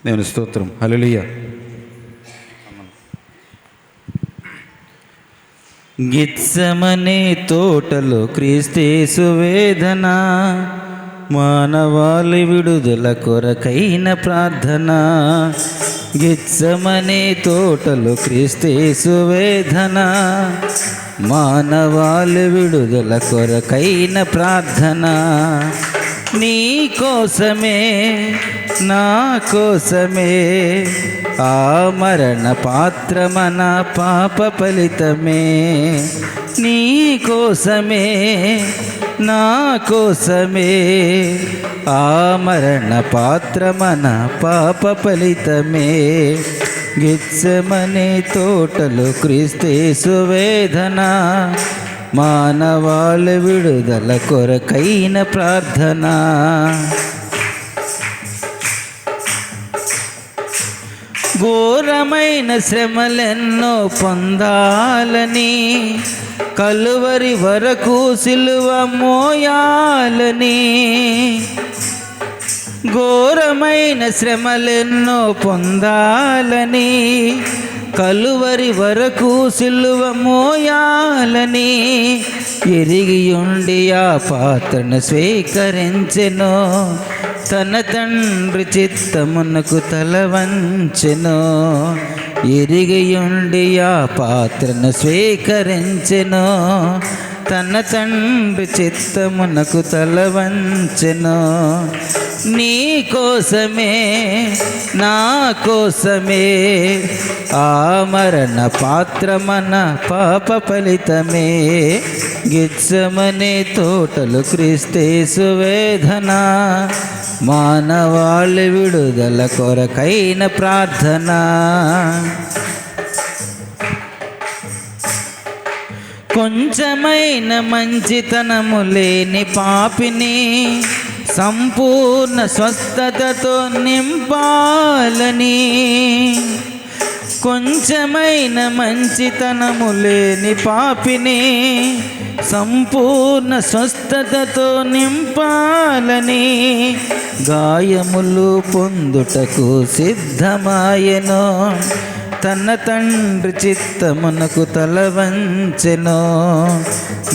దేవుని స్తోత్రం. హల్లెలూయా. గిత్సెమనే తోటలో క్రీస్తేసు వేదన, మానవాళి విడుదల కొరకైన ప్రార్థన. గిత్సెమనే తోటలో క్రీస్తేసు వేదన, మానవాళి విడుదల కొరకైన ప్రార్థన. నీ కోసమే నా కోసమే ఆ మరణ పాత్రమన పాప ఫలితమే. నీ కోసమే నా కోసమే ఆ మరణ పాత్రమన పాప ఫలితమే. గిత్సెమనే తోటలో క్రీస్తేసు వేదన, మానవాళి విడుదల కొరకైన ప్రార్థన. ఘోరమైన శ్రమలెన్నో పొందాలని, కలువరి వరకు సిలువ మోయాలని. ఘోరమైన శ్రమలెన్నో పొందాలని, కలువరి వరకు సిలువ మోయాలని. ఎరిగియుండి ఆ పాత్రను స్వీకరించెను, తన తండ్రి చిత్తమునకు తల వంచెను. ఎరిగియుండి ఆ పాత్రను స్వీకరించెను, తన తండ్రి చిత్తమునకు తల వంచెను. నీ కోసమే నా కోసమే ఆ మరణ పాత్రమన పాప ఫలితమే. గిత్సెమనే తోటలు క్రీస్తేసు వేదన, మానవాళి విడుదల కొరకైన ప్రార్థన. కొంచెమైన మంచితనము లేని పాపిని సంపూర్ణ స్వస్థతతో నింపాలని. కొంచెమైన మంచితనము లేని పాపిని సంపూర్ణ స్వస్థతతో నింపాలని. గాయములు పొందుటకు సిద్ధమాయెను, తన తండ్రి చిత్తమునకు తల వంచెను.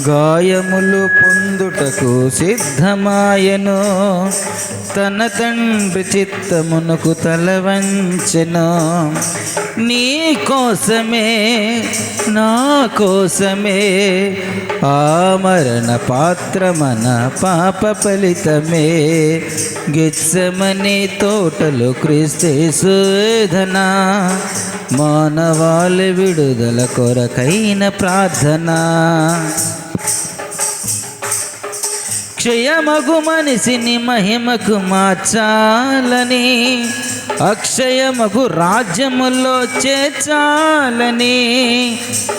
గాయములు పొందుటకు సిద్ధమాయెను, తన తండ్రి చిత్తమునకు తల వంచెను. నీ కోసమే నా కోసమే ఆ మరణ పాత్రమన పాప ఫలితమే. గిత్సెమనే తోటలో క్రీస్తేసు వేదన, మానవాళి విడుదల కొరకైన ప్రార్థన. క్షయమగు మనిషిని మహిమకు మార్చాలని, అక్షయమగు రాజ్యములో చేర్చాలని.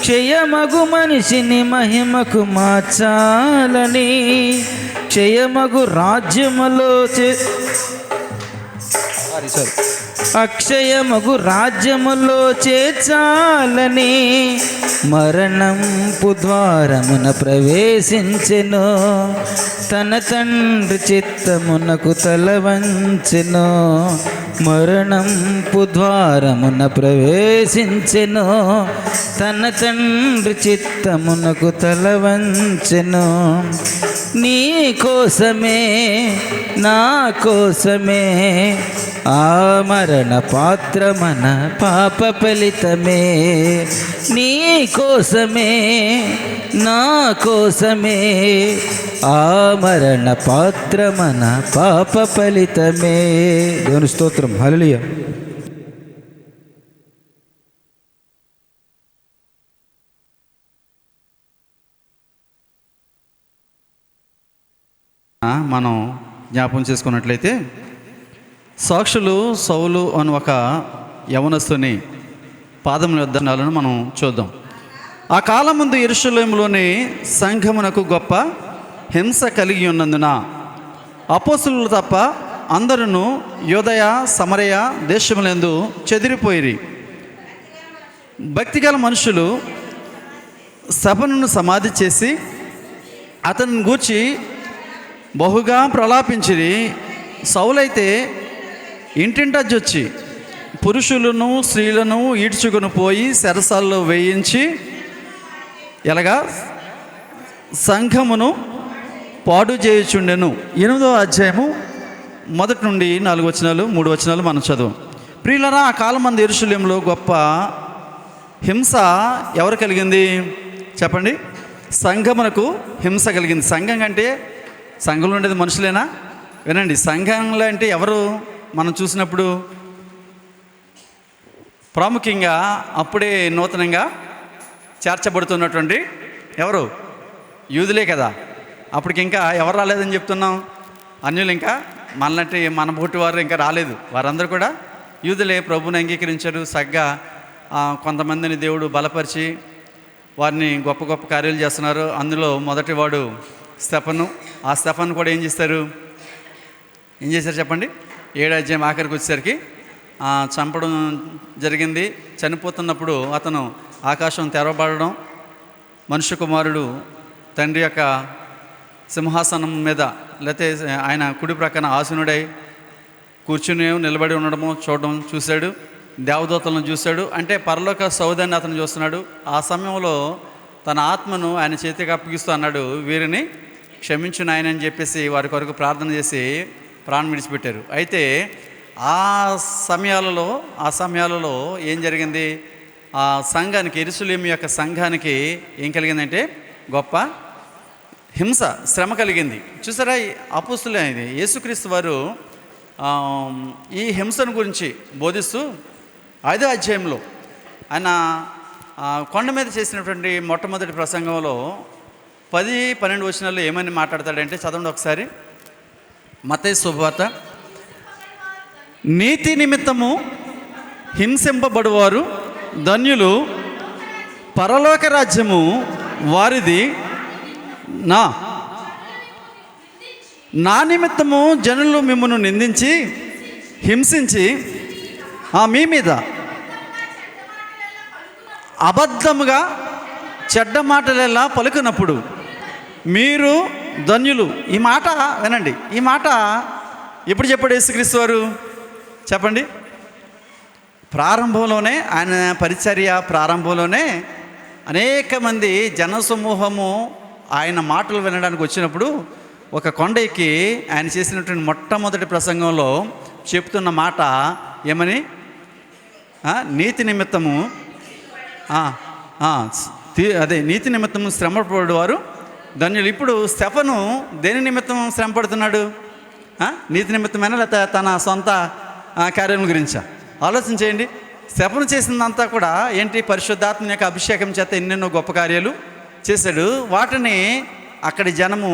క్షయమగు మనిషిని మహిమకు మార్చాలని, క్షయమగు రాజ్యములో అక్షయమగు రాజ్యములో చేర్చాలని. మరణంపు ద్వారమున ప్రవేశించెను, తన తండ్రి చిత్తమునకు తల వంచెను. మరణంపు ద్వారమున ప్రవేశించెను, తన తండ్రి చిత్తమునకు తల వంచెను. నీ కోసమే నా కోసమే ఆ మరణ పాత్రమన పాప ఫలితమే. నీ కోసమే నా కోసమే ఆ మరణ పాత్రమన పాప ఫలితమే. దేవుని స్తోత్రం. హల్లెలూయా. మనం జ్ఞాపకం చేసుకున్నట్లయితే, సాక్షులు సౌలు అని ఒక యవనస్తుని పాదముల యొద్దలను మనం చూద్దాం. ఆ కాలం ముందు యెరూషలేములోని సంఘమునకు గొప్ప హింస కలిగి ఉన్నందున అపోస్తలులు తప్ప అందరూ యూదయ సమరయ దేశములందు చెదిరిపోయిరి. భక్తిగల మనుషులు సభను సమాధి చేసి అతనిని గూర్చి బహుగా ప్రలాపించిరి. సౌలైతే ఇంటింటా జొచ్చి పురుషులను స్త్రీలను ఈడ్చుకొని పోయి చెరసాల్లో వేయించి ఎలాగా సంఘమును పాడు చేయుచుండెను. 8వ అధ్యాయము 1 నుండి 4 వచనాలు 3 వచనాలు మనం చదువు. ప్రియులరా, ఆ కాలం మంది యెరూషలేములో గొప్ప హింస ఎవరు కలిగింది చెప్పండి? సంఘమునకు హింస కలిగింది. సంఘం అంటే సంఘంలో ఉండేది మనుషులేనా? వినండి, సంఘంలో అంటే ఎవరు మనం చూసినప్పుడు ప్రాముఖ్యంగా అప్పుడే నూతనంగా చేర్చబడుతున్నటువంటి ఎవరు? యూదులే కదా. అప్పటికి ఇంకా ఎవరు రాలేదని చెప్తున్నాం? అన్యులు ఇంకా మనలాంటి మన పుట్టి వారు ఇంకా రాలేదు. వారందరూ కూడా యూదులే. ప్రభువుని అంగీకరించారు. సగ్గా కొంతమందిని దేవుడు బలపరిచి వారిని గొప్ప గొప్ప కార్యాలు చేస్తున్నారు. అందులో మొదటి వాడు స్తెఫను. ఆ స్తెఫను కూడా ఏం చేశారు చెప్పండి? 7వ అధ్యాయం ఆఖరికి వచ్చేసరికి చంపడం జరిగింది. చనిపోతున్నప్పుడు అతను ఆకాశం తెరవబడడం, మనుష్య కుమారుడు తండ్రి యొక్క సింహాసనం మీద లేకపోతే ఆయన కుడి ప్రక్కన ఆసనుడై కూర్చుని నిలబడి ఉండడము చూశాడు. దేవదూతలను చూశాడు. అంటే పరలోక సౌదాన్ని అతను చూస్తున్నాడు. ఆ సమయంలో తన ఆత్మను ఆయన చేతికి అప్పగిస్తూ అన్నాడు, వీరిని క్షమించు నాయన అని చెప్పేసి వారి కొరకు ప్రార్థన చేసి ప్రాణం విడిచిపెట్టారు. అయితే ఆ సమయాలలో ఏం జరిగింది? ఆ సంఘానికి, యెరూషలేము యొక్క సంఘానికి ఏం కలిగిందంటే గొప్ప హింస, శ్రమ కలిగింది. చూసారా, అపోస్తలులే ఇది యేసుక్రీస్తు వారు ఈ హింసను గురించి బోధిస్తూ 5వ అధ్యాయంలో ఆయన కొండ మీద చేసినటువంటి మొట్టమొదటి ప్రసంగంలో 10-12 వచనాల్లో ఏమని మాట్లాడతాడంటే చదవండి ఒకసారి. మత్తయి శుభవార్త. నీతి నిమిత్తము హింసింపబడువారు ధన్యులు, పరలోక రాజ్యము వారిది. నా నిమిత్తము జనులు మిమ్మల్ని నిందించి హింసించి మీ మీద అబద్ధముగా చెడ్డ మాటలెలా పలుకున్నప్పుడు మీరు ధన్యులు. ఈ మాట వినండి. ఈ మాట ఎప్పుడు చెప్పాడు యేసుక్రీస్తు వారు చెప్పండి? ప్రారంభంలోనే, ఆయన పరిచర్య ప్రారంభంలోనే అనేక మంది జనసమూహము ఆయన మాటలు వినడానికి వచ్చినప్పుడు ఒక కొండ ఎక్కి ఆయన చేసినటువంటి మొట్టమొదటి ప్రసంగంలో చెప్తున్న మాట ఏమని? నీతి నిమిత్తము నీతి నిమిత్తము శ్రమపడేవారు ధన్యులు. ఇప్పుడు స్తెఫను దేని నిమిత్తం శ్రమ పడుతున్నాడు? నీతి నిమిత్తమైనా లేకపోతే తన సొంత కార్యం గురించా? ఆలోచన చేయండి. స్తెఫను చేసిందంతా కూడా ఏంటి? పరిశుద్ధాత్మ యొక్క అభిషేకం చేత ఎన్నెన్నో గొప్ప కార్యాలు చేశాడు. వాటిని అక్కడి జనము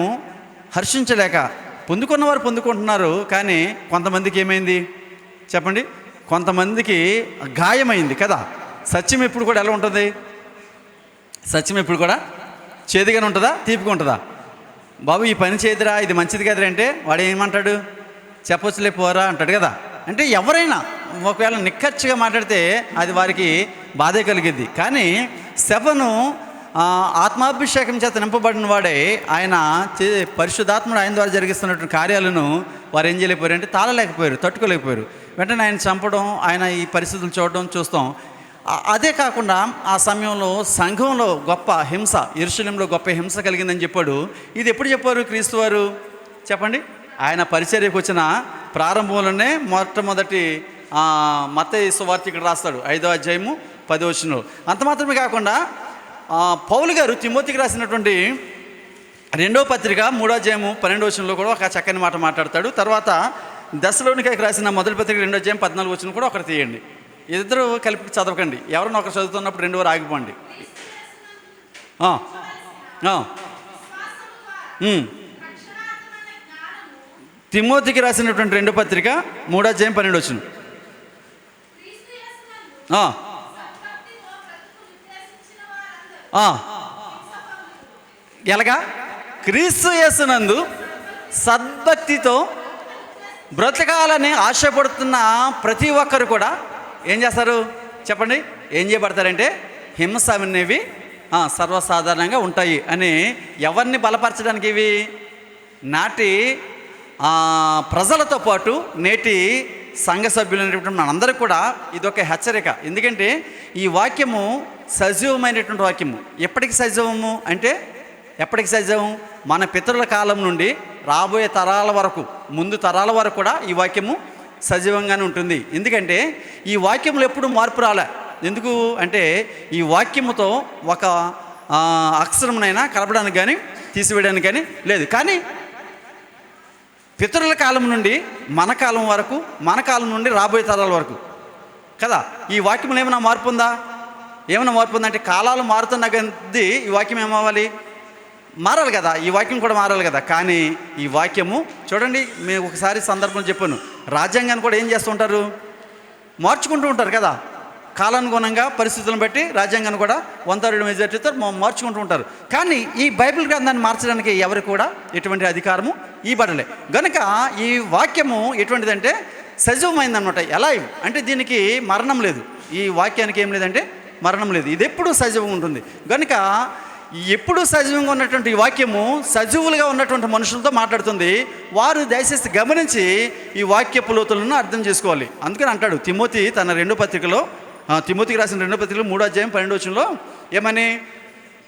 హర్షించలేక పొందుకున్నవారు పొందుకుంటున్నారు. కానీ కొంతమందికి ఏమైంది చెప్పండి? కొంతమందికి గాయమైంది కదా. సత్యం ఎప్పుడు కూడా ఎలా ఉంటుంది? సత్యం ఎప్పుడు కూడా చేదుగానే ఉంటుందా, తీపిగా ఉంటుందా? బాబు ఈ పని చేయదురా, ఇది మంచిది కదరా అంటే వాడు ఏమంటాడు? చెప్పొచ్చులే పోరా అంటాడు కదా. అంటే ఎవరైనా ఒకవేళ నిక్కచ్చిగా మాట్లాడితే అది వారికి బాధే కలిగిద్ది. కానీ స్తెఫను ఆత్మాభిషేకం చేత నింపబడిన వాడే. ఆయన పరిశుద్ధాత్ముడు ఆయన ద్వారా జరిగిస్తున్నటువంటి కార్యాలను వారు ఏం చేయలేకపోయారు అంటే తాళలేకపోయారు, తట్టుకోలేకపోయారు. వెంటనే ఆయన చంపడం, ఆయన ఈ పరిస్థితులు చూస్తాం. అదే కాకుండా ఆ సమయంలో సంఘంలో గొప్ప హింస, యెరూషలేములో గొప్ప హింస కలిగిందని చెప్పాడు. ఇది ఎప్పుడు చెప్పారు క్రీస్తు వారు చెప్పండి? ఆయన పరిచర్యకు వచ్చిన ప్రారంభంలోనే మొట్టమొదటి మత్తయి సువార్త ఇక్కడ రాస్తాడు 5వ అధ్యాయము 10వ వచనంలో. అంత మాత్రమే కాకుండా పౌలు గారు తిమోతికి రాసినటువంటి 2వ పత్రిక 3వ అధ్యాయము 12వ వచనంలో కూడా ఒక చక్కని మాట మాట్లాడతాడు. తర్వాత దశలోనికైకి రాసిన మొదటి పత్రిక 2వ అధ్యాయం 14వ వచనం కూడా ఒకటి తీయండి. ఇద్దరు కలిపి చదవకండి. ఎవరైనా ఒకరు చదువుతున్నప్పుడు 2 వారు ఆగిపోండి. తిమోతికి రాసినటువంటి 2వ పత్రిక 3వ అధ్యాయం 12వ వచనం. ఎలాగా? క్రీస్తు యేసునందు సద్భక్తితో బ్రతకాలని ఆశపడుతున్న ప్రతి ఒక్కరు కూడా ఏం చేస్తారు చెప్పండి? ఏం చేయబడతారంటే హింస అనేవి సర్వసాధారణంగా ఉంటాయి అని. ఎవరిని బలపరచడానికి? ఇవి నాటి ప్రజలతో పాటు నేటి సంఘ సభ్యులైనటువంటి మనందరికీ కూడా ఇదొక హెచ్చరిక. ఎందుకంటే ఈ వాక్యము సజీవమైనటువంటి వాక్యము. ఎప్పటికి సజీవము అంటే ఎప్పటికి సజీవం? మన పితరుల కాలం నుండి రాబోయే తరాల వరకు, ముందు తరాల వరకు కూడా ఈ వాక్యము సజీవంగానే ఉంటుంది. ఎందుకంటే ఈ వాక్యంలో ఎప్పుడు మార్పు రాలే. ఎందుకు అంటే ఈ వాక్యముతో ఒక అక్షరమునైనా కలపడానికి కానీ తీసివేయడానికి కానీ లేదు. కానీ పితరుల కాలం నుండి మన కాలం వరకు, మన కాలం నుండి రాబోయే తరాల వరకు కదా, ఈ వాక్యంలో ఏమైనా మార్పు ఉందా? ఏమైనా మార్పు ఉందంటే కాలాలు మారుతున్న కొద్దీ ఈ వాక్యం ఏమవ్వాలి? మారాలి కదా, ఈ వాక్యం కూడా మారాలి కదా. కానీ ఈ వాక్యము చూడండి, మేము ఒకసారి సందర్భం చెప్పాను, రాజ్యాంగాన్ని కూడా ఏం చేస్తూ ఉంటారు? మార్చుకుంటూ ఉంటారు కదా. కాలానుగుణంగా పరిస్థితులను బట్టి రాజ్యాంగాన్ని కూడా 1/3 మెజారిటీతో మార్చుకుంటూ ఉంటారు. కానీ ఈ బైబిల్ గ్రంథాన్ని మార్చడానికి ఎవరు కూడా ఎటువంటి అధికారము ఇవ్వబడలే. కనుక ఈ వాక్యము ఎటువంటిదంటే సజీవమైందనమాట. ఎలా అంటే దీనికి మరణం లేదు. ఈ వాక్యానికి ఏం లేదంటే మరణం లేదు. ఇది ఎప్పుడు సజీవంగా ఉంటుంది. కనుక ఎప్పుడు సజీవంగా ఉన్నటువంటి ఈ వాక్యము సజీవులుగా ఉన్నటువంటి మనుషులతో మాట్లాడుతుంది. వారు దయచేసి గమనించి ఈ వాక్యపు లోతులను అర్థం చేసుకోవాలి. అందుకని అంటాడు తిమోతి తన 2వ పత్రికలో, తిమోతికి రాసిన 2వ పత్రికలో 3వ అధ్యాయం 12వ వచనంలో ఏమని,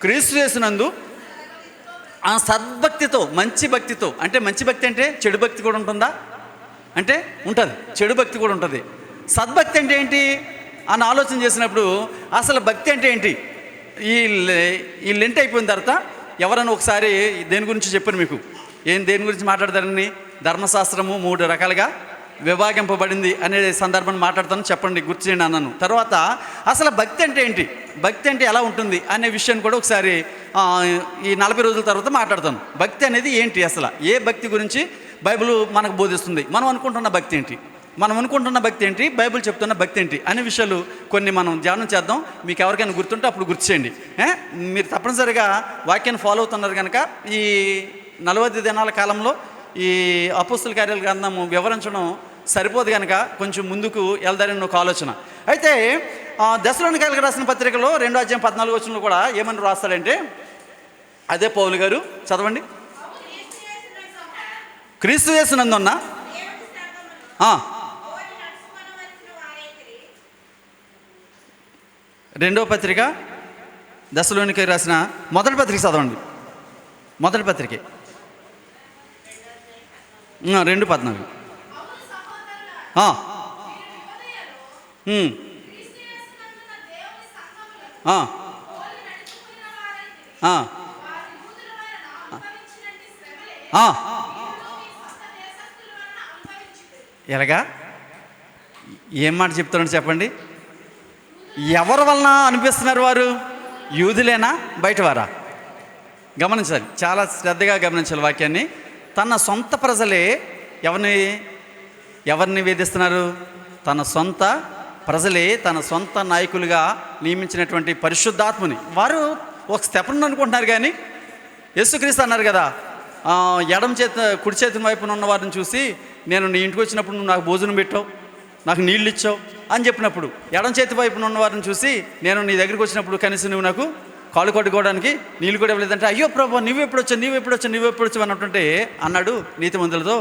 క్రీస్తు యేసునందు ఆ సద్భక్తితో, మంచి భక్తితో. అంటే మంచి భక్తి అంటే చెడు భక్తి కూడా ఉంటుందా? అంటే ఉంటుంది, చెడు భక్తి కూడా ఉంటుంది. సద్భక్తి అంటే ఏంటి అని ఆలోచన చేసినప్పుడు అసలు భక్తి అంటే ఏంటి? ఈ లెంట్ అయిపోయిన తర్వాత ఎవరైనా ఒకసారి దేని గురించి చెప్పాను మీకు, దేని గురించి మాట్లాడతారని, ధర్మశాస్త్రము 3 రకాలుగా విభాగింపబడింది అనే సందర్భాన్ని మాట్లాడతాను, చెప్పండి, గుర్తు చేయండి అన్నాను. తర్వాత అసలు భక్తి అంటే ఏంటి, భక్తి అంటే ఎలా ఉంటుంది అనే విషయాన్ని కూడా ఒకసారి ఈ 40 రోజుల తర్వాత మాట్లాడతాను. భక్తి అనేది ఏంటి, అసలు ఏ భక్తి గురించి బైబిల్ మనకు బోధిస్తుంది, మనం అనుకుంటున్న భక్తి ఏంటి, బైబిల్ చెప్తున్న భక్తి ఏంటి అనే విషయాలు కొన్ని మనం ధ్యానం చేద్దాం. మీకు ఎవరికైనా గుర్తుంటే అప్పుడు గుర్తు చేయండి. మీరు తప్పనిసరిగా వాక్యాన్ని ఫాలో అవుతున్నారు కనుక ఈ 40 దినాల కాలంలో ఈ అపోస్తల కార్యాల గ్రంథము వివరించడం సరిపోదు కనుక కొంచెం ముందుకు వెళ్దారని ఒక ఆలోచన. అయితే దశలోనికైలకు రాసిన పత్రికలో 2వ అధ్యాయం 14వ వచనంలో కూడా ఏమని రాస్తాడంటే, అదే పౌలు గారు చదవండి. క్రీస్తు యేసునందున్న 2వ పత్రిక దశలోనికైలకు రాసిన మొదటి పత్రిక చదవండి. మొదటి పత్రిక 2:14. ఎలాగా, ఏం మాట చెప్తారని చెప్పండి. ఎవరి వలన అనిపిస్తున్నారు వారు? యూదులేనా, బయటవారా? గమనించాలి, చాలా శ్రద్ధగా గమనించాలి వాక్యాన్ని. తన సొంత ప్రజలే ఎవరిని వేధిస్తున్నారు? తన సొంత ప్రజలే తన సొంత నాయకులుగా నియమించినటువంటి పరిశుద్ధాత్మని వారు ఒక స్టెప్ను అనుకుంటున్నారు. కానీ యేసుక్రీస్తు అన్నారు కదా, ఎడమ చేతి కుడి చేతి వైపున ఉన్న వారిని చూసి, నేను నీ ఇంటికి వచ్చినప్పుడు నువ్వు నాకు భోజనం పెట్టావు, నాకు నీళ్ళు ఇచ్చావు అని చెప్పినప్పుడు, ఎడమ చేతి వైపున ఉన్న వారిని చూసి, నేను నీ దగ్గరికి వచ్చినప్పుడు కనీసం నువ్వు నాకు కాళ్ళు కొట్టుకోవడానికి నీళ్ళు కూడా ఇవ్వలేదంటే, అయ్యో ప్రభు నువ్వు ఎప్పుడు వచ్చావు అన్నట్టుంటే అన్నాడు నీతిమంతులతో,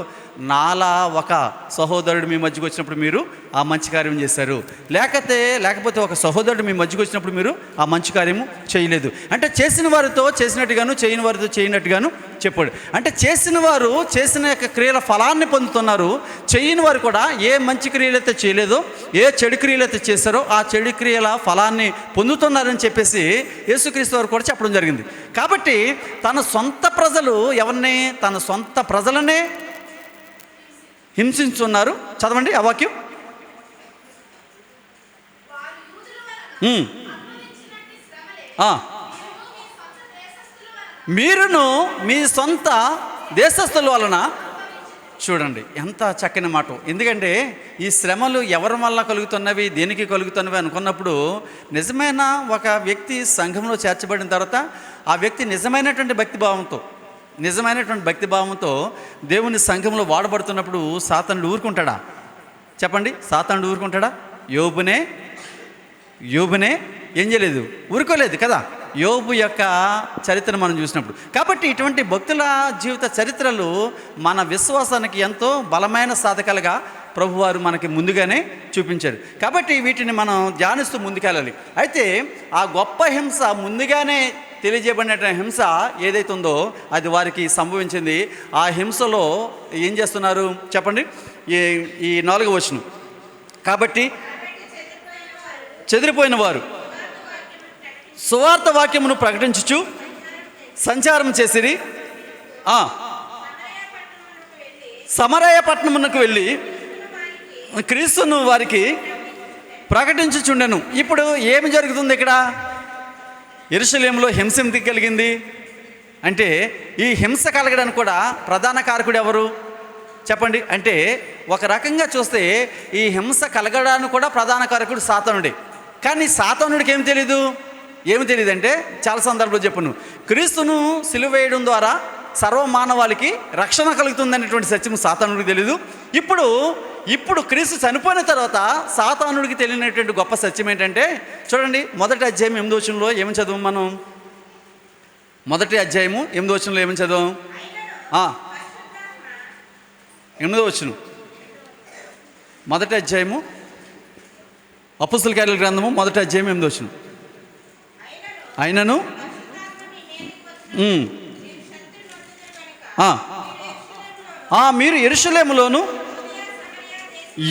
నాలా ఒక సహోదరుడు మీ మధ్యకు వచ్చినప్పుడు మీరు ఆ మంచి కార్యం చేశారు, లేకపోతే ఒక సహోదరుడు మీ మధ్యకు వచ్చినప్పుడు మీరు ఆ మంచి కార్యము చేయలేదు. అంటే చేసిన వారితో చేసినట్టుగాను, చేయని వారితో చేయనట్టుగాను చెప్పాడు. అంటే చేసిన వారు చేసిన యొక్క క్రియల ఫలాన్ని పొందుతున్నారు, చేయని వారు కూడా ఏ మంచి క్రియలైతే చేయలేదో, ఏ చెడు క్రియలైతే చేశారో ఆ చెడు క్రియల ఫలాన్ని పొందుతున్నారని చెప్పేసి యేసుక్రీస్తు వారు కూడా చెప్పడం జరిగింది. కాబట్టి తన సొంత ప్రజలు ఎవరిని, తన సొంత ప్రజలనే హింసించున్నారు. చదవండి ఆ వాక్యం. మీరును మీ సొంత దేశస్థుల వలన. చూడండి ఎంత చక్కని మాట. ఎందుకంటే ఈ శ్రమలు ఎవరి వల్ల కలుగుతున్నవి, దేనికి కలుగుతున్నవి అనుకున్నప్పుడు, నిజమైన ఒక వ్యక్తి సంఘంలో చేర్చబడిన తర్వాత ఆ వ్యక్తి నిజమైనటువంటి భక్తిభావంతో దేవుని సంఘంలో వాడబడుతున్నప్పుడు సాతానుడు ఊరుకుంటాడా? చెప్పండి, సాతానుడు ఊరుకుంటాడా? యోబునే ఏం చేయలేదు, ఊరుకోలేదు కదా. యోబు యొక్క చరిత్ర మనం చూసినప్పుడు, కాబట్టి ఇటువంటి భక్తుల జీవిత చరిత్రలు మన విశ్వాసానికి ఎంతో బలమైన సాధకాలుగా ప్రభువారు మనకి ముందుగానే చూపించారు. కాబట్టి వీటిని మనం ధ్యానిస్తూ ముందుకెళ్ళాలి. అయితే ఆ గొప్ప హింస ముందుగానే తెలియజేయబడిన హింస ఏదైతే ఉందో అది వారికి సంభవించింది. ఆ హింసలో ఏం చేస్తున్నారు చెప్పండి. ఈ 4వ వచనం, కాబట్టి చెదిరిపోయిన వారు సువార్త వాక్యమును ప్రకటించుచు సంచారం చేసిరి. సమరయ పట్టణమునకు వెళ్ళి క్రీస్తును వారికి ప్రకటించుచుండెను. ఇప్పుడు ఏమి జరుగుతుంది ఇక్కడ? యెరూషలేములో హింస ఎందుకు కలిగింది అంటే, ఈ హింస కలగడానికి కూడా ప్రధాన కారకుడు ఎవరు చెప్పండి. అంటే ఒక రకంగా చూస్తే ఈ హింస కలగడానికి కూడా ప్రధాన కారకుడు సాతానుడే. కానీ సాతానుడికి ఏమి తెలియదు అంటే, చాలా సందర్భాలు చెప్పను, క్రీస్తును సిలువ వేయడం ద్వారా సర్వ మానవాళికి రక్షణ కలుగుతుందనేటువంటి సత్యం సాతానుడికి తెలీదు. ఇప్పుడు క్రీస్తు చనిపోయిన తర్వాత సాతానుడికి తెలియనటువంటి గొప్ప సత్యం ఏంటంటే, చూడండి 1వ అధ్యాయం 8వ వచనంలో ఏమని చదువు మనం? 1వ అధ్యాయము 8వ వచనంలో ఏమని చదువు? 8వ వచనం, 1వ అధ్యాయము అపొస్తలుల కార్యాల గ్రంథము 1వ అధ్యాయం 8వ వచనం. అయినను మీరు యెరూషలేములోను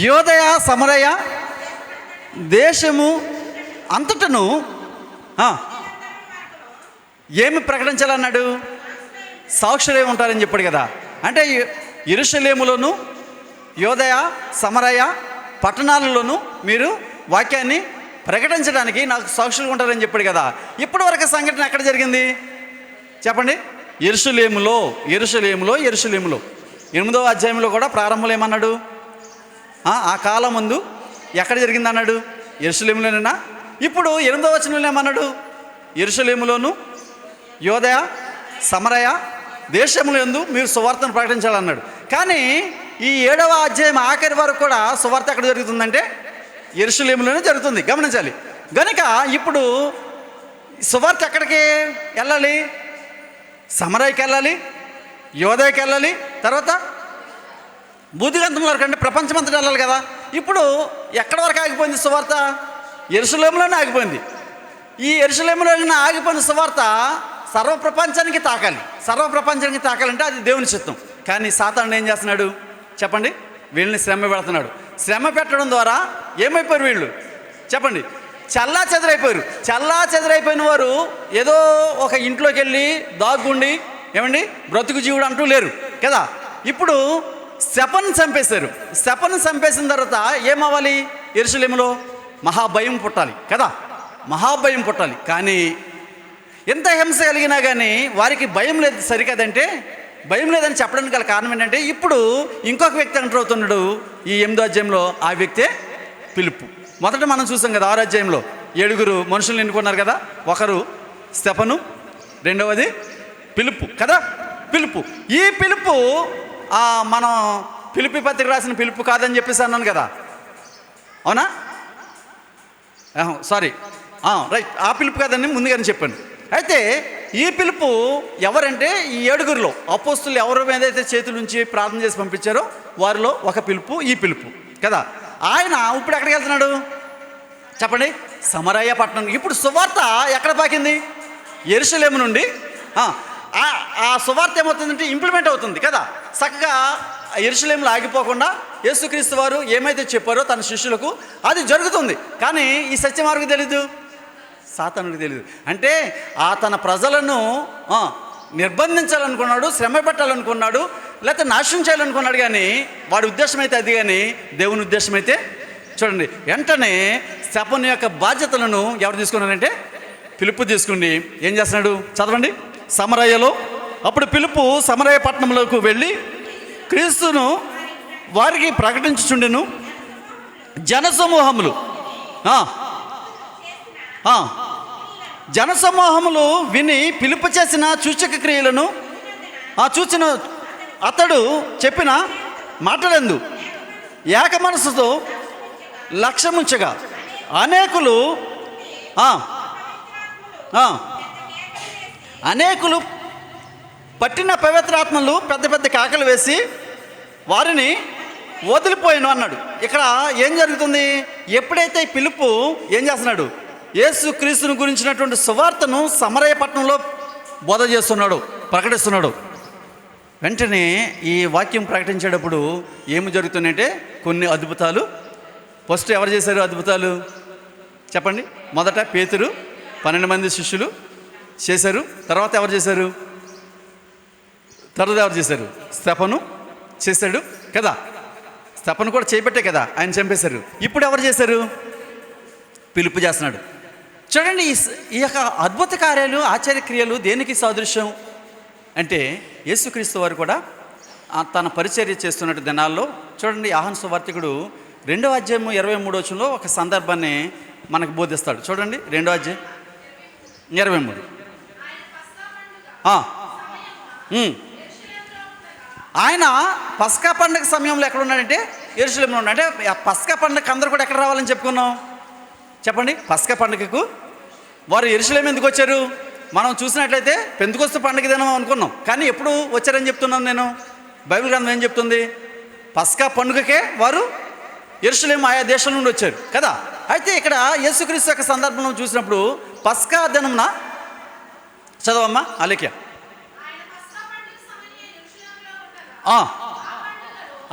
యోదయ సమరయ దేశము అంతటను ఏమి ప్రకటించాలన్నాడు? సాక్షులే ఉంటారని చెప్పాడు కదా. అంటే యెరూషలేములోను యోదయ సమరయ పట్టణాలలోనూ మీరు వాక్యాన్ని ప్రకటించడానికి నాకు సాక్షులు ఉంటారని చెప్పాడు కదా. ఇప్పటి వరకు సంఘటన ఎక్కడ జరిగింది చెప్పండి? యెరూషలేములో 8వ అధ్యాయంలో కూడా ప్రారంభంలో ఏమన్నాడు? ఆ కాలం ముందు ఎక్కడ జరిగింది అన్నాడు? యెరూషలేములోనేనా? ఇప్పుడు 8వ వచనంలో ఏమన్నాడు? యెరూషలేములోను యోదయ సమరయ దేశముల యందు మీరు సువార్తను ప్రకటించాలన్నాడు. కానీ ఈ 7వ అధ్యాయం ఆఖరి వరకు కూడా సువార్త ఎక్కడ జరుగుతుందంటే యెరూషలేములోనే జరుగుతుంది. గమనించాలి. గనుక ఇప్పుడు సువార్త ఎక్కడికి వెళ్ళాలి? సమరయకి వెళ్ళాలి, యోదయకి వెళ్ళాలి, తర్వాత బూదిగంతం వరకు, అంటే ప్రపంచమంతటా వెళ్ళాలి కదా. ఇప్పుడు ఎక్కడి వరకు ఆగిపోయింది సువార్త? యెరూషలేములోనే ఆగిపోయింది. ఈ యెరూషలేములోనే ఆగిపోయిన సువార్త సర్వప్రపంచానికి తాకాలంటే అది దేవుని చిత్తం. కానీ సాతానుడు ఏం చేస్తున్నాడు చెప్పండి? వీళ్ళని శ్రమ పెడుతున్నాడు. శ్రమ పెట్టడం ద్వారా ఏమైపోయారు వీళ్ళు చెప్పండి? చల్లా చెదరైపోయిన వారు ఏదో ఒక ఇంట్లోకి వెళ్ళి దాగ్గుండి ఏమండి బ్రతుకు జీవుడు అంటూ లేరు కదా. ఇప్పుడు శపను చంపేసిన తర్వాత ఏమవ్వాలి? యెరూషలేములో మహాభయం పుట్టాలి కదా, మహాభయం పుట్టాలి. కానీ ఎంత హింస కలిగినా కానీ వారికి భయం లేదు. సరికదంటే భయం లేదని చెప్పడానికి గల కారణం ఏంటంటే, ఇప్పుడు ఇంకొక వ్యక్తి ఎంటర్ అవుతున్నాడు ఈ 8వ అధ్యాయంలో. ఆ వ్యక్తే పిలుపు. మొదట మనం చూసాం కదా 6వ అధ్యాయంలో 7 మనుషులను ఎన్నుకున్నారు కదా. ఒకరు స్తెఫను, రెండవది పిలుపు కదా. ఈ పిలుపు మనం పిలుపు పత్రిక రాసిన పిలుపు కాదని చెప్పేసి అన్నాను కదా, అవునా? సారీ, రైట్, ఆ పిలుపు కాదని ముందుగానే చెప్పాను. అయితే ఈ పిలుపు ఎవరంటే ఈ 7 అపోస్తులు ఎవరి మీద అయితే చేతుల నుంచి ప్రార్థన చేసి పంపించారో వారిలో ఒక పిలుపు ఈ పిలుపు కదా. ఆయన ఇప్పుడు ఎక్కడికి వెళ్తున్నాడు చెప్పండి? సమరయ పట్టణం. ఇప్పుడు సువార్త ఎక్కడ పాకింది? యెరూషలేము నుండి. ఆ సువార్త ఏమవుతుందంటే ఇంప్లిమెంట్ అవుతుంది కదా చక్కగా. యెరూషలేములో ఆగిపోకుండా యేసుక్రీస్తు వారు ఏమైతే చెప్పారో తన శిష్యులకు అది జరుగుతుంది. కానీ ఈ సత్యం వారికి తెలీదు, సాతానుడికి తెలియదు. అంటే తన ప్రజలను నిర్బంధించాలనుకున్నాడు, శ్రమ పెట్టాలనుకున్నాడు, లేకపోతే నాశనం చేయాలనుకున్నాడు. కానీ వాడి ఉద్దేశం అయితే అది, కానీ దేవుని ఉద్దేశం అయితే చూడండి. వెంటనే స్తెఫను యొక్క బాధ్యతలను ఎవరు తీసుకున్నారంటే పిలుపు తీసుకుని ఏం చేస్తున్నాడు చదవండి. సమరయలో అప్పుడు పిలుపు సమరయ పట్టణంలోకి వెళ్ళి క్రీస్తును వారికి ప్రకటించుచుండెను. జనసమూహములు విని పిలుపు చేసిన సూచక క్రియలను చూచిన అతడు చెప్పిన మాటలందు ఏక మనసుతో లక్ష్యముంచగా అనేకులు పట్టిన పవిత్రాత్మలు పెద్ద పెద్ద కేకలు వేసి వారిని వదిలిపోయాను అన్నాడు. ఇక్కడ ఏం జరుగుతుంది? ఎప్పుడైతే ఈ పిలుపు ఏం చేస్తున్నాడు, యేసు క్రీస్తుని గురించినటువంటి సువార్తను సమరయ పట్టణంలో బోధ చేస్తున్నాడు, ప్రకటిస్తున్నాడు. వెంటనే ఈ వాక్యం ప్రకటించేటప్పుడు ఏమి జరుగుతుందంటే కొన్ని అద్భుతాలు. ఫస్ట్ ఎవరు చేశారు అద్భుతాలు చెప్పండి? మొదట పేతురు 12 మంది శిష్యులు చేశారు. తర్వాత ఎవరు చేశారు? స్తెఫను చేశాడు కదా. స్తెఫను కూడా చేపట్టే కదా ఆయన చంపేశారు. ఇప్పుడు ఎవరు చేశారు? పిలుపు చేస్తున్నాడు. చూడండి, ఈ యొక్క అద్భుత కార్యాలు, ఆశ్చర్యక్రియలు దేనికి సాదృశ్యం అంటే యేసుక్రీస్తు వారు కూడా తన పరిచర్య చేస్తున్నట్టు దినాల్లో చూడండి, యోహాను సువార్తికుడు 2వ అధ్యాయము 23వ వచనంలో ఒక సందర్భాన్ని మనకు బోధిస్తాడు. చూడండి 2వ అధ్యాయం 23. ఆయన పస్కా పండుగ సమయంలో ఎక్కడ ఉన్నాడంటే యెరూషలేములో ఉన్నాడు. అంటే పస్కా పండుగ అందరూ కూడా ఎక్కడ రావాలని చెప్పుకున్నాం చెప్పండి? పస్కా పండుగకు వారు యెరూషలేము ఎందుకు వచ్చారు? మనం చూసినట్లయితే పెంతెకొస్తు పండుగ దినం అనుకున్నాం, కానీ ఎప్పుడు వచ్చారని చెప్తున్నాను నేను? బైబిల్ గ్రంథం ఏం చెప్తుంది? పస్కా పండుగకే వారు యెరూషలేము ఆయా దేశం నుండి వచ్చారు కదా. అయితే ఇక్కడ యేసుక్రీస్తు యొక్క సందర్భంలో చూసినప్పుడు పస్కా దినమున చదవమ్మా అలేఖ్య.